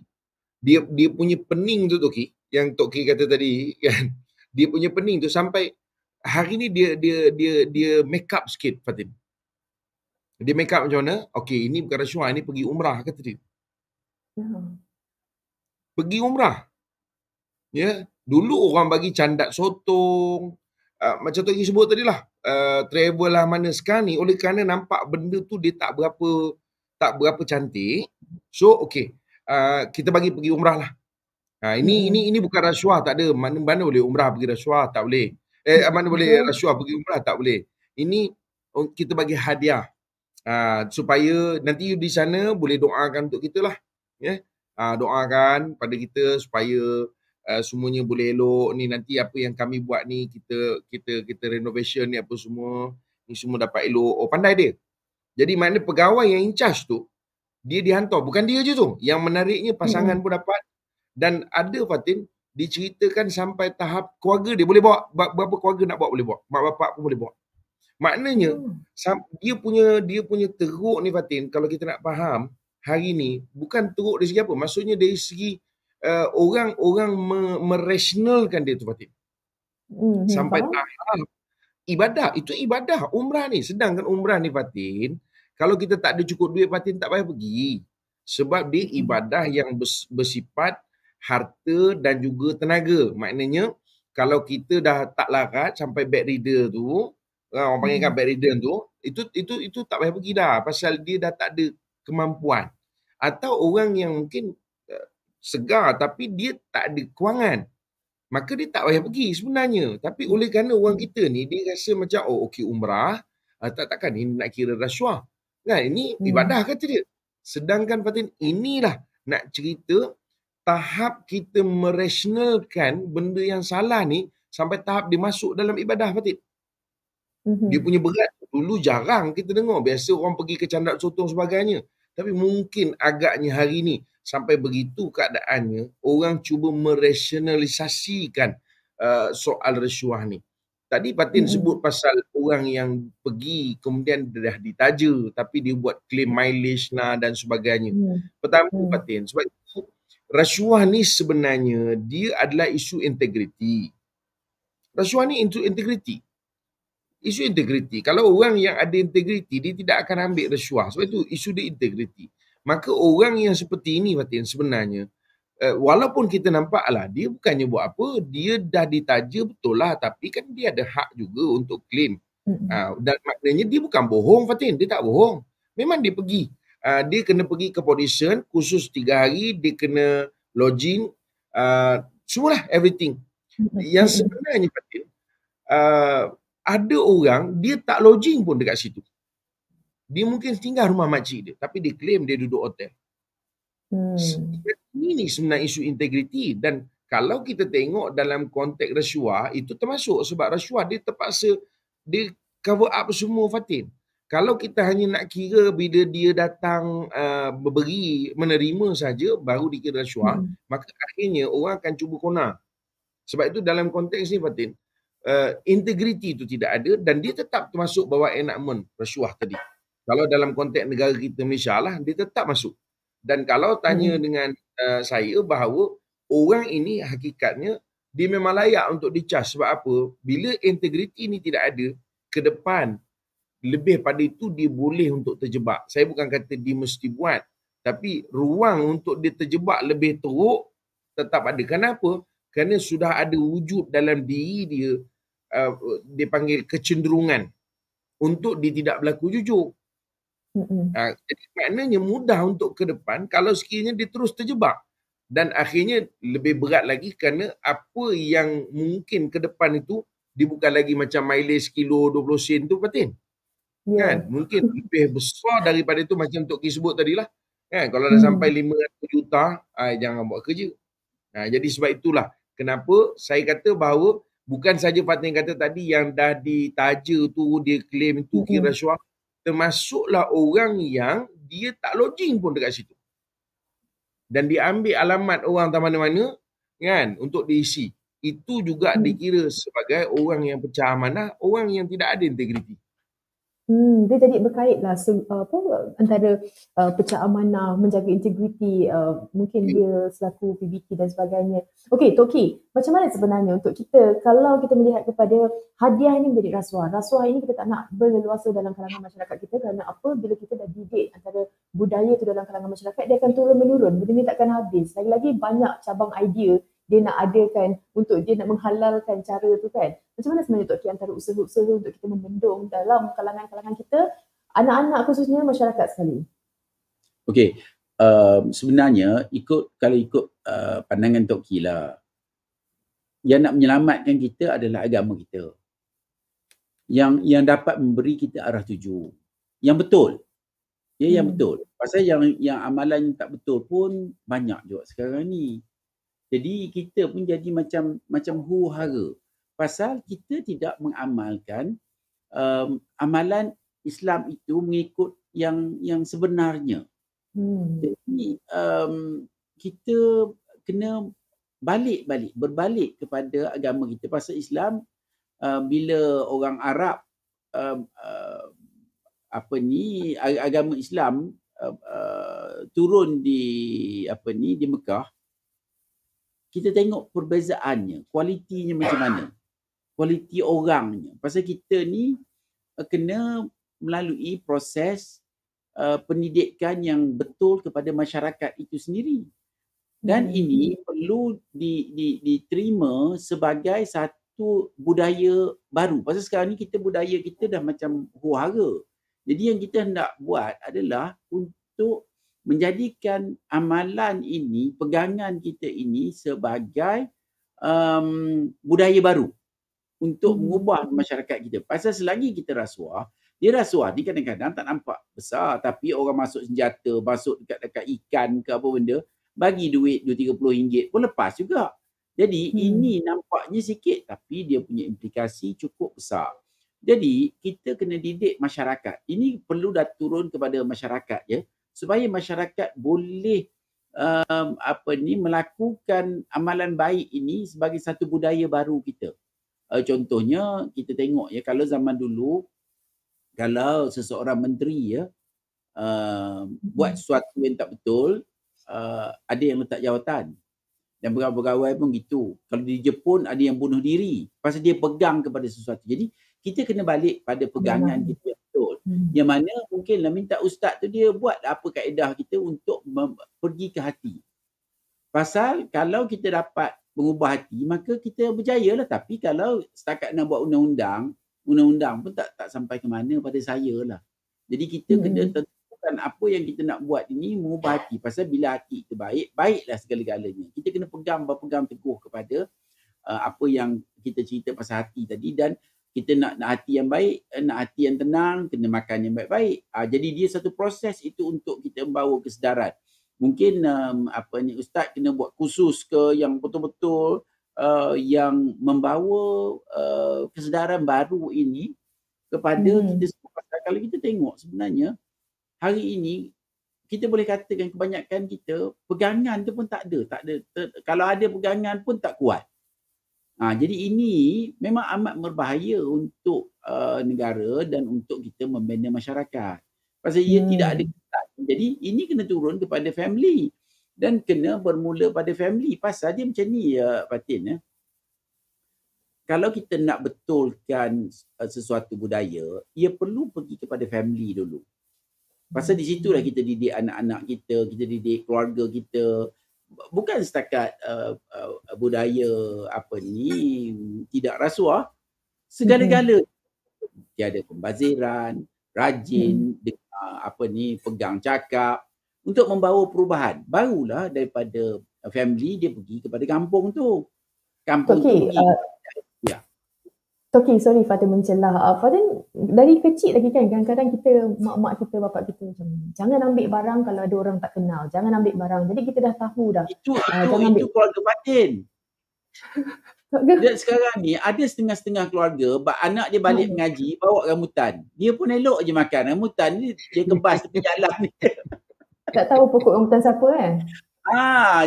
dia punya pening tu Tok Ki, yang Tok Ki kata tadi kan, dia punya pening tu sampai hari ni dia make up sikit Fatin. Dia make up macam mana? Okey, ini bukan rasuah, ini pergi umrah kata dia. Pergi umrah. Ya, dulu orang bagi candat sotong, macam Tok Ki sebut tadi lah, travel lah mana. Sekarang ni oleh kerana nampak benda tu dia tak berapa cantik. So okey, kita bagi pergi umrah lah. Ini bukan rasuah, tak ada. Mana boleh umrah pergi rasuah, tak boleh. Mana boleh rasuah pergi umrah, tak boleh. Ini kita bagi hadiah. Supaya nanti di sana boleh doakan untuk kita lah, ya. Doakan pada kita supaya semuanya boleh elok. Ni nanti apa yang kami buat ni, kita renovation ni apa semua, ni semua dapat elok. Oh, pandai dia. Jadi mana pegawai yang in charge tu, dia dihantar, bukan dia je tu, yang menariknya pasangan pun dapat. Dan ada Fatin, diceritakan sampai tahap keluarga dia boleh bawa, berapa keluarga nak bawa boleh bawa, mak bapak pun boleh bawa. Maknanya dia punya teruk ni Fatin, kalau kita nak faham hari ni, bukan teruk dari segi apa, maksudnya dari segi orang merasionalkan dia tu Fatin. Sampai tahap ibadah, itu ibadah umrah ni. Sedangkan umrah ni Fatin, kalau kita tak ada cukup duit Fatin, tak payah pergi. Sebab dia ibadah yang bersifat harta dan juga tenaga. Maknanya kalau kita dah tak larat sampai bedridden tu, orang panggil kan bedridden tu, itu tak payah pergi dah, pasal dia dah tak ada kemampuan. Atau orang yang mungkin segar tapi dia tak ada kewangan, maka dia tak payah pergi sebenarnya. Tapi oleh kerana orang kita ni, dia rasa macam okey umrah, takkan ini nak kira rasuah kan, ini ibadah kata dia. Sedangkan Fatin, inilah nak cerita tahap kita merasionalkan benda yang salah ni sampai tahap dia masuk dalam ibadah Fatin. Dia punya berat dulu jarang kita dengar. Biasa orang pergi ke candat sotong sebagainya. Tapi mungkin agaknya hari ni sampai begitu keadaannya, orang cuba merasionalisasikan soal rasuah ni. Tadi Fatin sebut pasal orang yang pergi kemudian dah ditaja tapi dia buat claim mileage lah dan sebagainya. Pertama Fatin, sebab itu rasuah ni sebenarnya dia adalah isu integriti. Rasuah ni isu integriti. Isu integriti. Kalau orang yang ada integriti, dia tidak akan ambil rasuah. Sebab itu isu dia integriti. Maka orang yang seperti ini Fatin sebenarnya, walaupun kita nampak lah, dia bukannya buat apa, dia dah ditaja betul lah, tapi kan dia ada hak juga untuk claim. Dan maknanya dia bukan bohong Fatin, dia tak bohong. Memang dia pergi. Dia kena pergi ke audition khusus 3 hari, dia kena lodging, semualah everything. Yang sebenarnya Fatin, ada orang dia tak lodging pun dekat situ. Dia mungkin tinggal rumah makcik dia, tapi dia claim dia duduk hotel. Ini sebenarnya isu integriti. Dan kalau kita tengok dalam konteks rasuah, itu termasuk sebab rasuah dia terpaksa dia cover up semua Fatin. Kalau kita hanya nak kira bila dia datang memberi, menerima saja baru dikira rasuah, maka akhirnya orang akan cuba kona. Sebab itu dalam konteks ni Fatin, integriti itu tidak ada dan dia tetap termasuk bawah enactment rasuah tadi. Kalau dalam konteks negara kita Malaysia lah, dia tetap masuk. Dan kalau tanya dengan saya bahawa orang ini hakikatnya dia memang layak untuk dicas. Sebab apa? Bila integriti ini tidak ada, ke depan lebih pada itu dia boleh untuk terjebak. Saya bukan kata dia mesti buat, Tapi ruang untuk dia terjebak lebih teruk tetap ada. Kenapa? Kerana sudah ada wujud dalam diri dia, dia panggil kecenderungan untuk dia tidak berlaku jujur. Jadi maknanya mudah untuk ke depan kalau sekiranya dia terus terjebak. Dan akhirnya lebih berat lagi kerana apa yang mungkin ke depan itu dia bukan lagi macam mileage kilo 20 sen tu, Fatin. Kan? Mungkin lebih besar daripada itu macam Tok Ki sebut tadi lah. Kan? Kalau dah sampai 500 juta, jangan buat kerja. Jadi sebab itulah kenapa saya kata bahawa bukan saja Fatin kata tadi yang dah ditaja tu, dia claim tu kira rasuah, termasuklah orang yang dia tak lodging pun dekat situ. Dan dia ambil alamat orang tak mana-mana kan untuk diisi. Itu juga dikira sebagai orang yang pecah amanah, orang yang tidak ada integriti. Dia jadi berkaitlah antara pecah amanah, menjaga integriti, mungkin dia selaku PBT dan sebagainya. Okey, Tok Ki, macam mana sebenarnya untuk kita kalau kita melihat kepada hadiah ini menjadi rasuah. Rasuah ini kita tak nak berleluasa dalam kalangan masyarakat kita kerana apa? Bila kita dah didik antara budaya itu dalam kalangan masyarakat, dia akan turun-menurun. Benda ni takkan habis. Lagi-lagi banyak cabang idea dia nak adakan untuk dia nak menghalalkan cara tu kan. Macam mana sebenarnya Tok Ki antara usaha-usaha untuk kita membendung dalam kalangan-kalangan kita, anak-anak khususnya masyarakat sekali? Okey, sebenarnya kalau ikut pandangan Tok Ki lah, yang nak menyelamatkan kita adalah agama kita. Yang dapat memberi kita arah tuju. Yang betul. Yang betul. Pasal yang amalan yang tak betul pun banyak juga sekarang ni. Jadi kita pun jadi macam huru-hara. Pasal kita tidak mengamalkan amalan Islam itu mengikut yang sebenarnya. Jadi kita kena berbalik kepada agama kita. Pasal Islam bila orang Arab agama Islam turun di Mekah, kita tengok perbezaannya, kualitinya macam mana. Kualiti orangnya. Pasal kita ni kena melalui proses pendidikan yang betul kepada masyarakat itu sendiri. Dan ini perlu diterima sebagai satu budaya baru. Pasal sekarang ni budaya kita dah macam huru-hara. Jadi yang kita hendak buat adalah untuk menjadikan amalan ini, pegangan kita ini sebagai budaya baru untuk mengubah masyarakat kita. Pasal selagi kita rasuah ni kadang-kadang tak nampak besar, tapi orang masuk senjata, masuk dekat ikan ke apa benda, bagi duit RM20-30 pun lepas juga. Jadi ini nampaknya sikit tapi dia punya implikasi cukup besar. Jadi kita kena didik masyarakat. Ini perlu dah turun kepada masyarakat ya, supaya masyarakat boleh melakukan amalan baik ini sebagai satu budaya baru kita. Contohnya kita tengok ya, kalau zaman dulu kalau seseorang menteri ya buat sesuatu yang tak betul, ada yang letak jawatan. Dan pegawai pun gitu. Kalau di Jepun ada yang bunuh diri pasal dia pegang kepada sesuatu. Jadi kita kena balik pada pegangan kita yang betul. Yang mana mungkinlah minta ustaz tu dia buat apa kaedah kita untuk pergi ke hati. Pasal kalau kita dapat mengubah hati, maka kita berjaya lah. Tapi kalau setakat nak buat undang-undang pun tak sampai ke mana pada saya lah. Jadi kita kena tentukan apa yang kita nak buat ini mengubah hati. Pasal bila hati itu baik, baiklah segala-galanya. Kita kena berpegang teguh kepada apa yang kita cerita pasal hati tadi. Dan kita nak hati yang baik, nak hati yang tenang, kena makan yang baik-baik. Jadi dia satu proses itu untuk kita membawa kesedaran. Mungkin ustaz kena buat khusus ke yang betul-betul yang membawa kesedaran baru ini kepada kita semua. Pasal kalau kita tengok sebenarnya hari ini kita boleh katakan kebanyakan kita pegangan tu pun tak ada. Kalau ada pegangan pun tak kuat. Jadi ini memang amat berbahaya untuk negara dan untuk kita membina masyarakat. Pasal ia tidak ada kesan. Jadi ini kena turun kepada family dan kena bermula pada family. Pasal dia macam ni ya Fatin ya. Kalau kita nak betulkan sesuatu budaya, ia perlu pergi kepada family dulu. Pasal di situlah kita didik anak-anak kita didik keluarga kita. Bukan setakat budaya tidak rasuah, segala-gala. Tiada pembaziran, rajin, pegang cakap untuk membawa perubahan. Barulah daripada family dia pergi kepada kampung tu. Kampung tu pergi. Toki, sorry Fatin mencelah. Fatin dari kecil lagi kan, kadang-kadang kita, mak-mak kita, bapak kita macam jangan ambil barang kalau ada orang tak kenal. Jangan ambil barang. Jadi kita dah tahu dah. Itu keluarga Fatin. Dan sekarang ni ada setengah-setengah keluarga, anak dia balik mengaji, bawa rambutan. Dia pun elok je makan. Rambutan ni dia kebas tepi jalan ni. Tak tahu pokok rambutan siapa kan?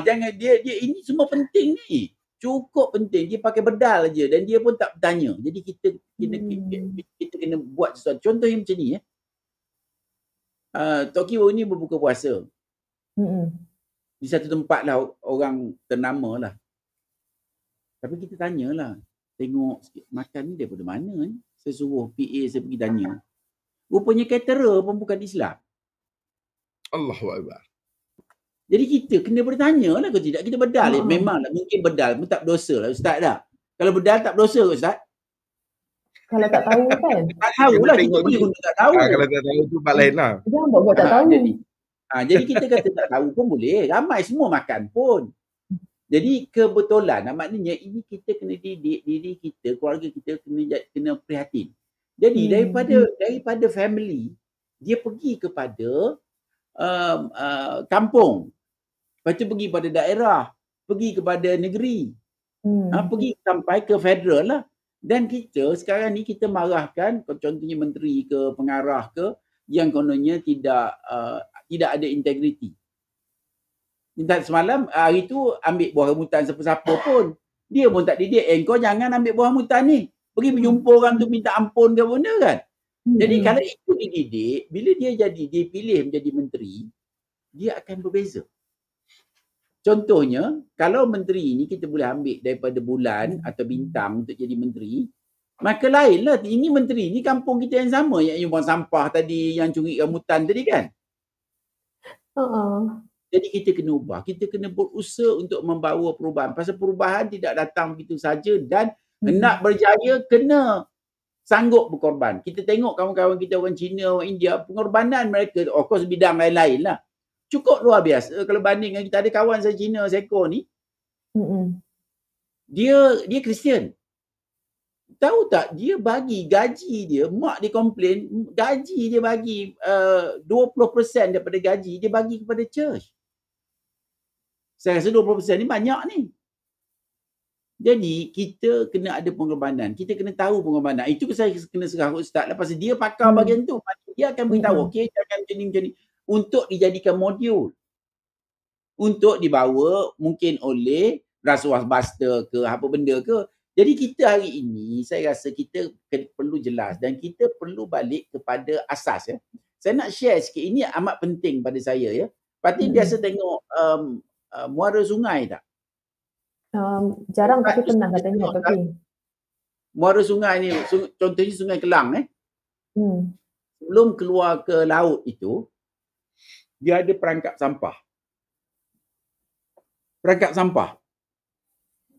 Jangan dia ini semua penting ni. Cukup penting. Dia pakai bedal je dan dia pun tak bertanya. Jadi kita kena buat sesuatu. Contohnya macam ni Tok Kiwo ni berbuka puasa. Di satu tempat lah orang ternama lah. Tapi kita tanyalah. Tengok sikit makan ni daripada mana ni? Saya suruh PA saya pergi tanya. Rupanya caterer pun bukan Islam. Allahu Akbar. Jadi kita kena bertanya lah ke tidak. Kita bedal. Memanglah mungkin bedal pun tak berdosa lah Ustaz dah. Kalau bedal tak berdosa ke Ustaz? Kalau tak tahu kan? Tak tahu lah. Kita boleh guna tak tahu. Kalau tak tahu tu bak lain lah. Jangan buat tak tahu. Jadi kita kata tak tahu pun boleh. Ramai semua makan pun. Jadi kebetulan maknanya ini kita kena didik diri kita, keluarga kita kena prihatin. Jadi daripada family, dia pergi kepada kampung. Lepas tu pergi pada daerah, pergi kepada negeri, pergi sampai ke federal lah. Dan kita sekarang ni kita marahkan, contohnya menteri ke pengarah ke, yang kononnya tidak ada integriti. Semalam hari tu ambil buah rambutan siapa-siapa pun. Dia pun tak didik. Kau jangan ambil buah rambutan ni. Pergi berjumpa orang tu minta ampun ke benda kan. Jadi kalau itu dididik, bila dia dipilih menjadi menteri, dia akan berbeza. Contohnya, kalau menteri ni kita boleh ambil daripada bulan atau bintang untuk jadi menteri, maka lainlah. Ini menteri ni kampung kita yang sama, yang buang sampah tadi, yang curi rambutan tadi kan. Jadi kita kena ubah. Kita kena berusaha untuk membawa perubahan. Pasal perubahan tidak datang begitu saja dan nak berjaya kena sanggup berkorban. Kita tengok kawan-kawan kita orang Cina, orang India, pengorbanan mereka, of course bidang lain-lain lah. Cukup luar biasa. Kalau banding dengan kita, ada kawan saya Cina seekor ni, dia Kristian. Tahu tak, dia bagi gaji dia, mak dia komplain, gaji dia bagi 20% daripada gaji dia bagi kepada church. Saya rasa 20% ni banyak ni. Jadi kita kena ada pengorbanan. Kita kena tahu pengorbanan. Itu saya kena serah Ustaz lah. Pasal dia pakar bahagian tu. Dia akan beritahu, okey, jangan macam ni. Untuk dijadikan modul. Untuk dibawa mungkin oleh rasuah buster ke apa benda ke. Jadi kita hari ini, saya rasa kita perlu jelas. Dan kita perlu balik kepada asas. Ya. Saya nak share sikit. Ini amat penting pada saya. Ya. Pati biasa tengok muara sungai tak? Jarang tapi pernah katanya tapi. Muara sungai ni contohnya Sungai Kelang sebelum keluar ke laut itu dia ada perangkap sampah. Perangkap sampah.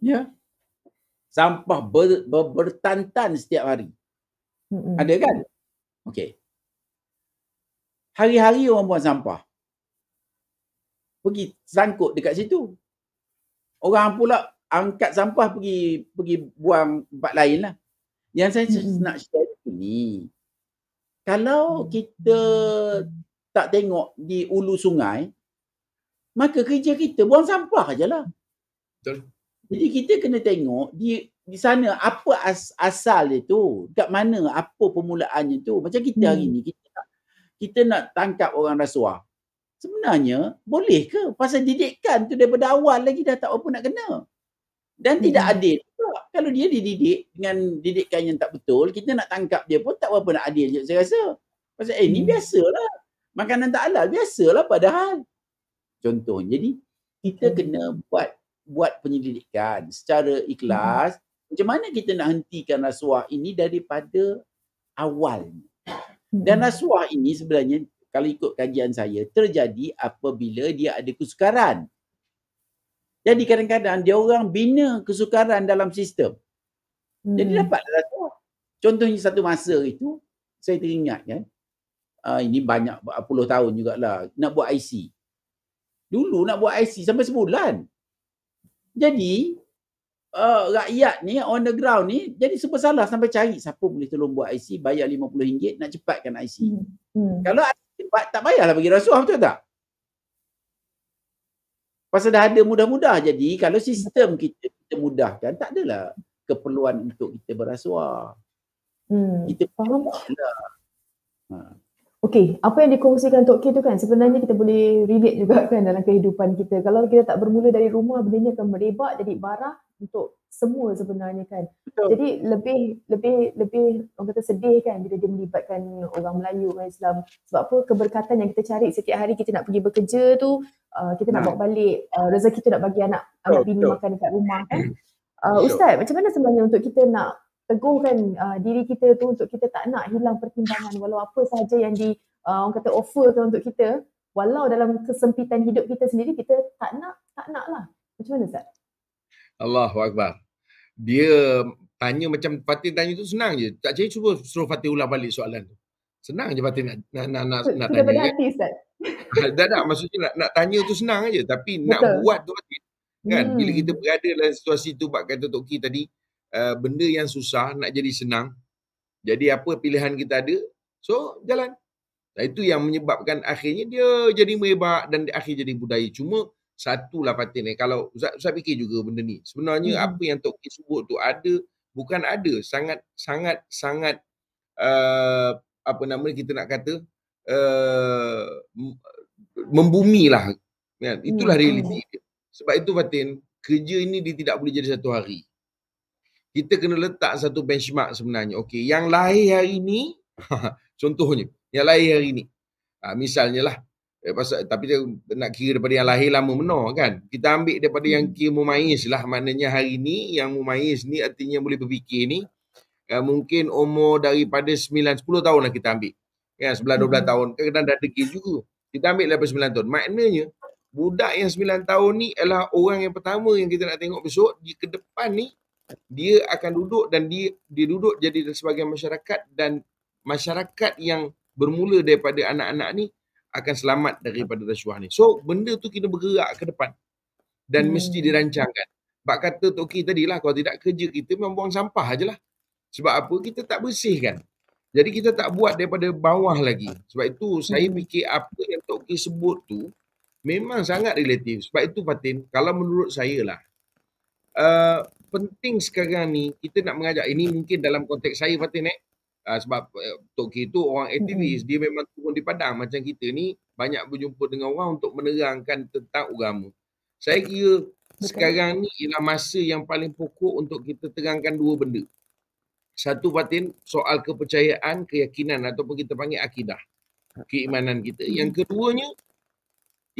Ya. Sampah bertantan setiap hari. Ada kan? Okey. Hari-hari orang buang sampah. Pergi sangkut dekat situ. Orang pula angkat sampah pergi buang tempat lain lah. Yang saya nak share ni, kalau kita tak tengok di ulu sungai, maka kerja kita buang sampah je lah. Betul. Jadi kita kena tengok di sana apa asal dia tu, kat mana, apa permulaannya tu. Macam kita hari ni, kita nak tangkap orang rasuah. Sebenarnya boleh ke? Pasal didikan tu daripada awal lagi dah tak apa nak kena. Dan tidak adil. Kalau dia dididik dengan didikan yang tak betul, kita nak tangkap dia pun tak apa nak adil je saya rasa. Pasal ni biasalah. Makanan tak halal biasalah padahal. Contoh. Jadi kita kena buat penyelidikan secara ikhlas. Macam mana kita nak hentikan rasuah ini daripada awal. Dan rasuah ini sebenarnya kalau ikut kajian saya, terjadi apabila dia ada kesukaran. Jadi kadang-kadang dia orang bina kesukaran dalam sistem. Jadi dapat rasuah. Contohnya satu masa itu, saya teringat kan, ini banyak puluh tahun jugalah, nak buat IC. Dulu nak buat IC sampai sebulan. Jadi, rakyat ni, on the ground ni, jadi serba salah sampai cari siapa boleh tolong buat IC, bayar RM50 nak cepatkan IC. Kalau IC cepat, tak payahlah bagi rasuah, betul tak? Pasal dah ada mudah-mudah. Jadi, kalau sistem kita mudahkan, tak adalah keperluan untuk kita berrasuah. Kita faham. Ha. Okey, apa yang dikongsikan Tok K tu kan sebenarnya kita boleh relate juga kan dalam kehidupan kita. Kalau kita tak bermula dari rumah, benda ni akan merebak jadi barah untuk semua sebenarnya kan. Betul. Jadi lebih orang kata sedih kan bila dia melibatkan orang Melayu, orang Islam. Sebab apa? Keberkatan yang kita cari setiap hari kita nak pergi bekerja tu, kita nak bawa balik, rezeki tu nak bagi anak bini makan dekat rumah kan. Ustaz, macam mana sebenarnya untuk kita nak teguhkan diri kita tu untuk kita tak nak hilang pertimbangan walau apa sahaja yang orang kata offerkan untuk kita, walau dalam kesempitan hidup kita sendiri kita tak nak lah. Macam mana Ustaz? Allahu Akbar. Dia tanya macam Fatin tanya tu senang je. Tak cari cuba suruh Fatin ulang balik soalan tu. Senang je Fatin nak tanya daripada kan. hati Ustaz. Tak, maksudnya nak tanya tu senang aje, tapi nak buat tu Fatin. Kan bila kita berada dalam situasi tu, bab kata Tok Ki tadi, benda yang susah nak jadi senang. Jadi apa pilihan kita ada? So jalan. Itu yang menyebabkan akhirnya dia jadi merebak dan akhir jadi budaya. Cuma satulah Fatin, kalau Ustaz fikir juga benda ni. Sebenarnya apa yang Tok Ki sebut tu ada, bukan ada, sangat apa nama kita nak kata membumi lah. Kan? Itulah realiti dia. Sebab itu Fatin, kerja ini dia tidak boleh jadi satu hari. Kita kena letak satu benchmark sebenarnya. Okey, yang lahir hari ni, contohnya, yang lahir hari ni. Misalnya lah, tapi nak kira daripada yang lahir lama menor kan. Kita ambil daripada yang kira mumayyiz lah. Maknanya hari ni, yang mumayyiz ni artinya boleh berfikir ni, mungkin umur daripada 9-10 tahun lah kita ambil. Kan, 11-12 tahun. Kadang-kadang dah degil juga. Kita ambil daripada 9 tahun. Maknanya, budak yang 9 tahun ni adalah orang yang pertama yang kita nak tengok besok. Di ke depan ni, dia akan duduk dan dia duduk jadi sebagai masyarakat, dan masyarakat yang bermula daripada anak-anak ni akan selamat daripada rasuah ni. So benda tu kena bergerak ke depan dan mesti dirancangkan. Bak kata Tok Ki tadi lah, kalau tidak kerja kita memang buang sampah aje lah. Sebab apa? Kita tak bersihkan. Jadi kita tak buat daripada bawah lagi. Sebab itu saya fikir apa yang Tok Ki sebut tu memang sangat relatif. Sebab itu Fatin, kalau menurut saya lah, penting sekarang ni kita nak mengajak, ini mungkin dalam konteks saya Fatin sebab Tok Ki tu orang aktivis, dia memang turun di padang macam kita ni, banyak berjumpa dengan orang untuk menerangkan tentang agama. Saya kira sekarang ni ialah masa yang paling pokok untuk kita terangkan dua benda. Satu Fatin, soal kepercayaan, keyakinan ataupun kita panggil akidah, keimanan kita. Yang keduanya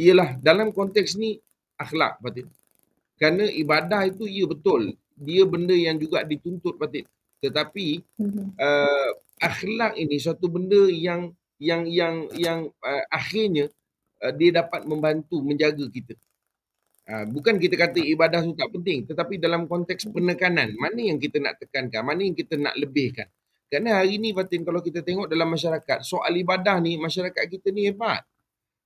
ialah dalam konteks ni akhlak Fatin. Kerana ibadah itu ya betul, dia benda yang juga dituntut Fatin. Tetapi akhlak ini suatu benda yang akhirnya dia dapat membantu menjaga kita. Bukan kita kata ibadah itu tak penting, tetapi dalam konteks penekanan, mana yang kita nak tekankan, mana yang kita nak lebihkan. Kerana hari ni Fatin, kalau kita tengok dalam masyarakat, soal ibadah ni, masyarakat kita ni hebat.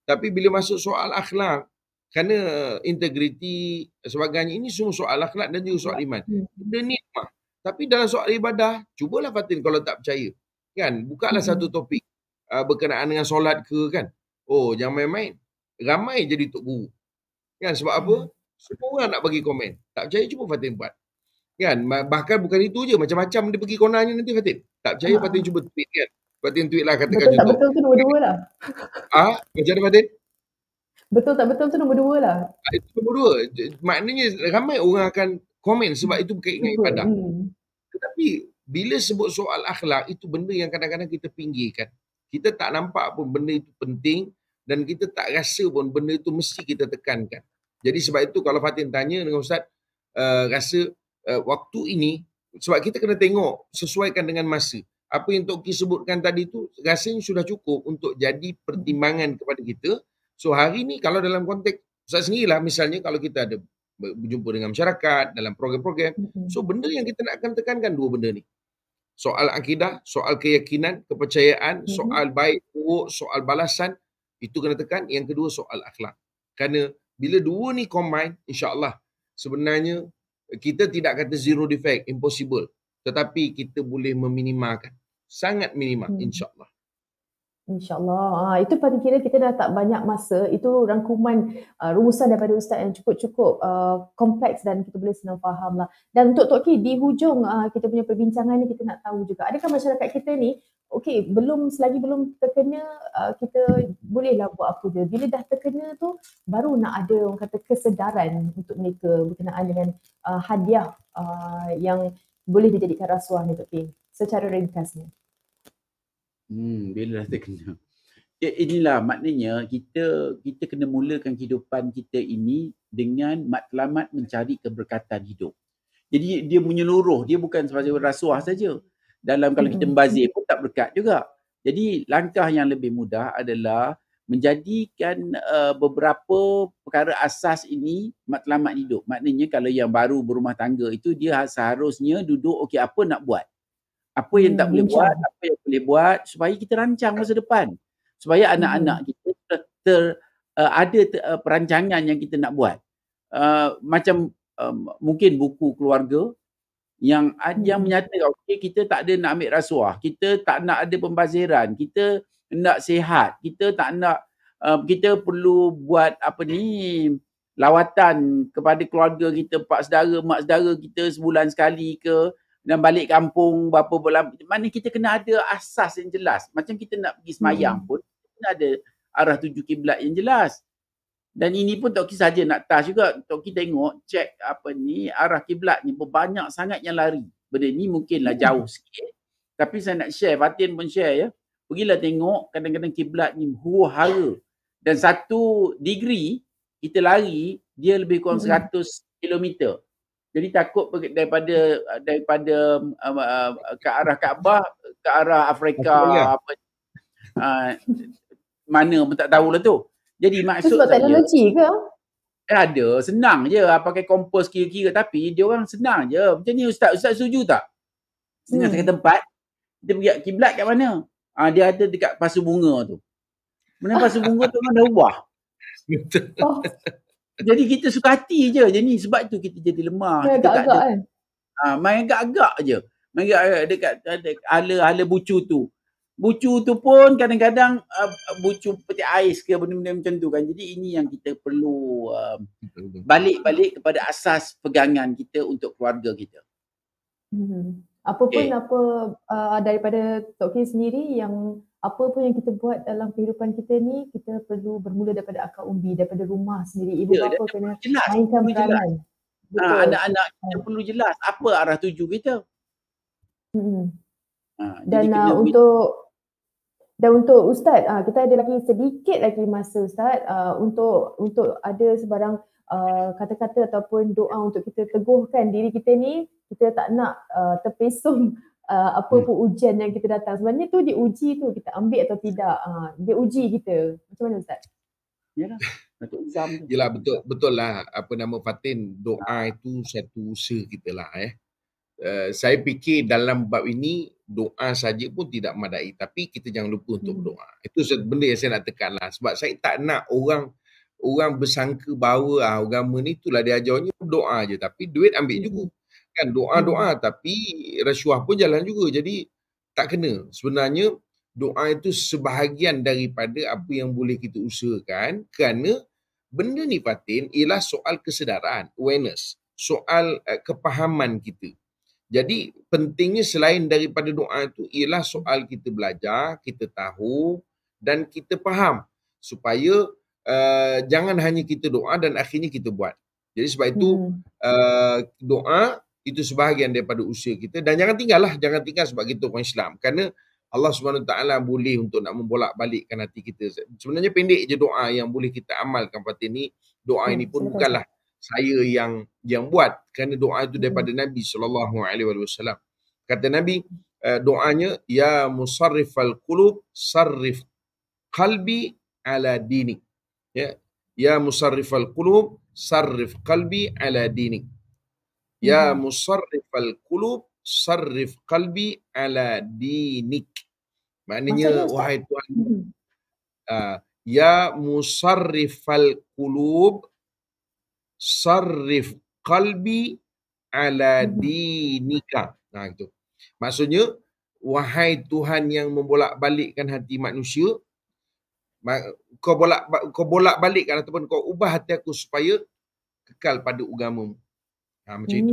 Tapi bila masuk soal akhlak, kerana integriti sebagainya, ini semua soal akhlak dan juga soal iman. Benda ni mah. Tapi dalam soal ibadah, cubalah Fatin kalau tak percaya. Kan, bukalah satu topik berkenaan dengan solat ke kan. Oh, jangan main-main. Ramai jadi tok guru. Kan, sebab apa? Semua orang nak bagi komen. Tak percaya, cuba Fatin buat. Kan, bahkan bukan itu je, macam-macam dia pergi konanya nanti Fatin. Tak percaya, Fatin cuba tweet kan. Fatin tweet lah, katakan betul, tak betul tu nombor 2 lah. Macam mana Fatin? Betul tak betul tu nombor 2 lah. Itu nombor 2. Maknanya ramai orang akan komen sebab itu berkaitan dengan ibadah. Tetapi bila sebut soal akhlak, itu benda yang kadang-kadang kita pinggirkan. Kita tak nampak pun benda itu penting dan kita tak rasa pun benda itu mesti kita tekankan. Jadi sebab itu kalau Fatin tanya dengan Ustaz, rasa waktu ini, sebab kita kena tengok, sesuaikan dengan masa. apa yang Tok Ki sebutkan tadi tu rasanya sudah cukup untuk jadi pertimbangan kepada kita. So hari ni kalau dalam konteks Ustaz sendirilah, misalnya kalau kita ada berjumpa dengan masyarakat dalam program-program, so benda yang kita nak akan tekankan dua benda ni. Soal akidah, soal keyakinan, kepercayaan, soal baik, buruk, soal balasan, itu kena tekan. Yang kedua soal akhlak. Kerana bila dua ni combine, insya-Allah sebenarnya kita tidak kata zero defect, impossible. Tetapi kita boleh meminimalkan. Sangat minimal, insya-Allah. InsyaAllah. Itu pada kira kita dah tak banyak masa. Itu rangkuman rumusan daripada Ustaz yang cukup kompleks dan kita boleh senang faham lah. Dan untuk Tok Ki, di hujung kita punya perbincangan ni kita nak tahu juga, adakah masyarakat kita ni, selagi belum terkena, kita bolehlah buat apa je. Bila dah terkena tu, baru nak ada orang kata kesedaran untuk mereka berkenaan dengan hadiah yang boleh dijadikan rasuah ni, Tok Ki. Secara ringkasnya. Bila dah terkena. Inilah maknanya kita kena mulakan kehidupan kita ini dengan matlamat mencari keberkatan hidup. Jadi dia menyeluruh, dia bukan sebagai rasuah saja. Dalam kalau kita membazir pun tak berkat juga. Jadi langkah yang lebih mudah adalah menjadikan beberapa perkara asas ini matlamat hidup. Maknanya kalau yang baru berumah tangga itu dia seharusnya duduk apa nak buat. Apa yang tak boleh buat, apa yang boleh buat supaya kita rancang masa depan. Supaya anak-anak kita ada perancangan yang kita nak buat. Macam mungkin buku keluarga yang menyatakan kita tak ada nak ambil rasuah, kita tak nak ada pembaziran, kita nak sihat, kita tak nak kita perlu buat lawatan kepada keluarga kita, pak saudara, mak saudara kita sebulan sekali ke, dan balik kampung berapa bulan. Mana kita kena ada asas yang jelas. Macam kita nak pergi semayang pun, kena ada arah tuju kiblat yang jelas. Dan ini pun Tok Ki saja nak touch juga. Tok Ki tengok, cek arah kiblat ni banyak sangat yang lari. Benda ni mungkinlah jauh sikit. Tapi saya nak share, Fatin pun share ya. Pergilah tengok, kadang-kadang kiblat ni huru-hara. Dan 1 degree kita lari, dia lebih kurang 100 kilometer. Jadi takut daripada ke arah Kaabah, ke arah Afrika, mana pun tak tahulah tu. Jadi maksud sebab teknologi ke? Ada, senang je pakai kompos kira-kira, tapi dia orang senang je. Macam ni Ustaz setuju tak? Setengah tempat, kita pergi kiblat kat mana? Dia ada dekat pasu bunga tu. Mana pasu bunga tu memang dah ubah. Jadi kita suka hati je. Jadi sebab tu kita jadi lemah. Main agak-agak kan? Main agak-agak je. Main agak dekat hala bucu tu. Bucu tu pun kadang-kadang bucu peti ais ke benda-benda macam tu kan. Jadi ini yang kita perlu balik-balik kepada asas pegangan kita untuk keluarga kita. Apapun daripada Tok Ki sendiri, yang apa pun yang kita buat dalam kehidupan kita ni, kita perlu bermula daripada akar umbi, daripada rumah sendiri. Ibu bapa kena mainkan peranan. Anak-anak kita perlu jelas apa arah tuju kita. Dan untuk Ustaz, kita ada lagi sedikit lagi masa Ustaz, untuk ada sebarang kata-kata ataupun doa untuk kita teguhkan diri kita ni. Kita tak nak terpesong apa pun ujian yang kita datang. Sebenarnya tu diuji tu, kita ambil atau tidak. Dia uji kita. Macam mana Ustaz? Yalah, untuk exam tu. Yalah, betul lah Fatin, doa itu satu usaha kita lah. Saya fikir dalam bab ini doa saja pun tidak madai, tapi kita jangan lupa untuk berdoa. Itu benda yang saya nak tekan lah. Sebab saya tak nak orang bersangka bahawa agama ni itulah dia ajarnya doa je, tapi duit ambil juga. Kan doa-doa tapi rasuah pun jalan juga. Jadi tak kena. Sebenarnya doa itu sebahagian daripada apa yang boleh kita usahakan, kerana benda ni Fatin ialah soal kesedaran, awareness, soal kepahaman kita. Jadi pentingnya selain daripada doa itu ialah soal kita belajar, kita tahu dan kita faham, supaya jangan hanya kita doa dan akhirnya kita buat. Jadi sebab itu doa itu sebahagian daripada usaha kita, dan jangan tinggal sebab kita orang Islam, kerana Allah SWT boleh untuk nak membolak-balikkan hati kita. Sebenarnya pendek je doa yang boleh kita amalkan pada ni. Doa ini pun bukanlah saya yang buat, kerana doa itu daripada Nabi SAW. Kata Nabi, doanya, ya musarrifal qulub sarrif qalbi ala dinik. Ya, ya musarrifal qulub sarrif qalbi ala dinik. Ya musarrifal qulub sarrif qalbi ala dinik. Maknanya, Maksudnya Ustaz? wahai Tuhan, ya musarrifal qulub sarrif qalbi ala dinika. Nah, itu. Maksudnya, wahai Tuhan yang membolak-balikkan hati manusia, kau bolak-balikkan ataupun kau ubah hati aku supaya kekal pada agamamu. Macam itu.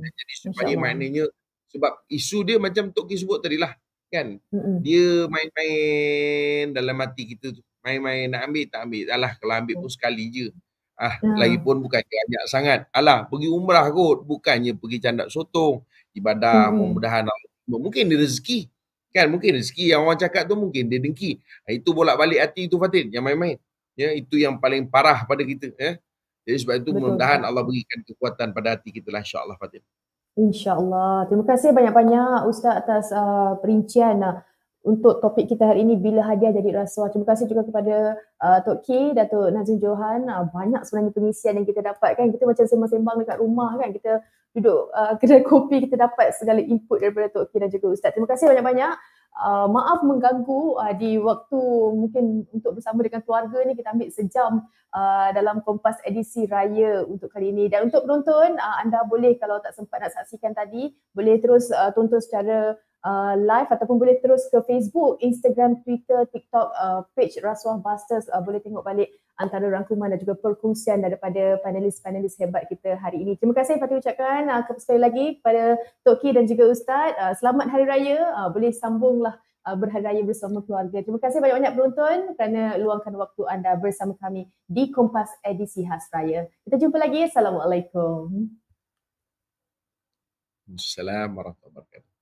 Jadi supaya maknanya, sebab isu dia macam Tok Ki sebut tadi lah, kan? Dia main-main dalam hati kita tu. Main-main nak ambil, tak ambil. Alah, kalau ambil pun sekali je. Lagipun bukannya banyak sangat. Alah, pergi umrah kot. Bukannya pergi candak sotong. Ibadah, mudah-mudahan mungkin dia rezeki. Kan, mungkin rezeki yang orang cakap tu mungkin dia dengki. Itu bolak-balik hati tu Fatin, yang main-main. Ya, itu yang paling parah pada kita. Jadi sebab itu mudah-mudahan Allah berikan kekuatan pada hati kita lah, insya-Allah Fatin. InsyaAllah. Terima kasih banyak-banyak Ustaz atas perincian untuk topik kita hari ini, bila hadiah jadi rasuah. Terima kasih juga kepada Tok Ki, Datuk Nazim Johan. Banyak sebenarnya pengisian yang kita dapat kan. Kita macam sembang-sembang dekat rumah kan. Kita duduk kedai kopi, kita dapat segala input daripada Tok Ki dan juga Ustaz. Terima kasih banyak-banyak. Maaf mengganggu di waktu mungkin untuk bersama dengan keluarga ni. Kita ambil sejam dalam Kompas edisi Raya untuk kali ini. Dan untuk penonton, anda boleh, kalau tak sempat nak saksikan tadi, boleh terus tonton secara live ataupun boleh terus ke Facebook, Instagram, Twitter, TikTok, page Rasuah Busters. Boleh tengok balik antara rangkuman dan juga perkongsian daripada panelis-panelis hebat kita hari ini. Terima kasih Fatih ucapkan sekali lagi kepada Tok Ki dan juga Ustaz. Selamat Hari Raya. Boleh sambunglah berhari raya bersama keluarga. Terima kasih banyak-banyak penonton kerana luangkan waktu anda bersama kami di Kompas edisi khas Raya. Kita jumpa lagi. Assalamualaikum. Assalamualaikum warahmatullahi wabarakatuh.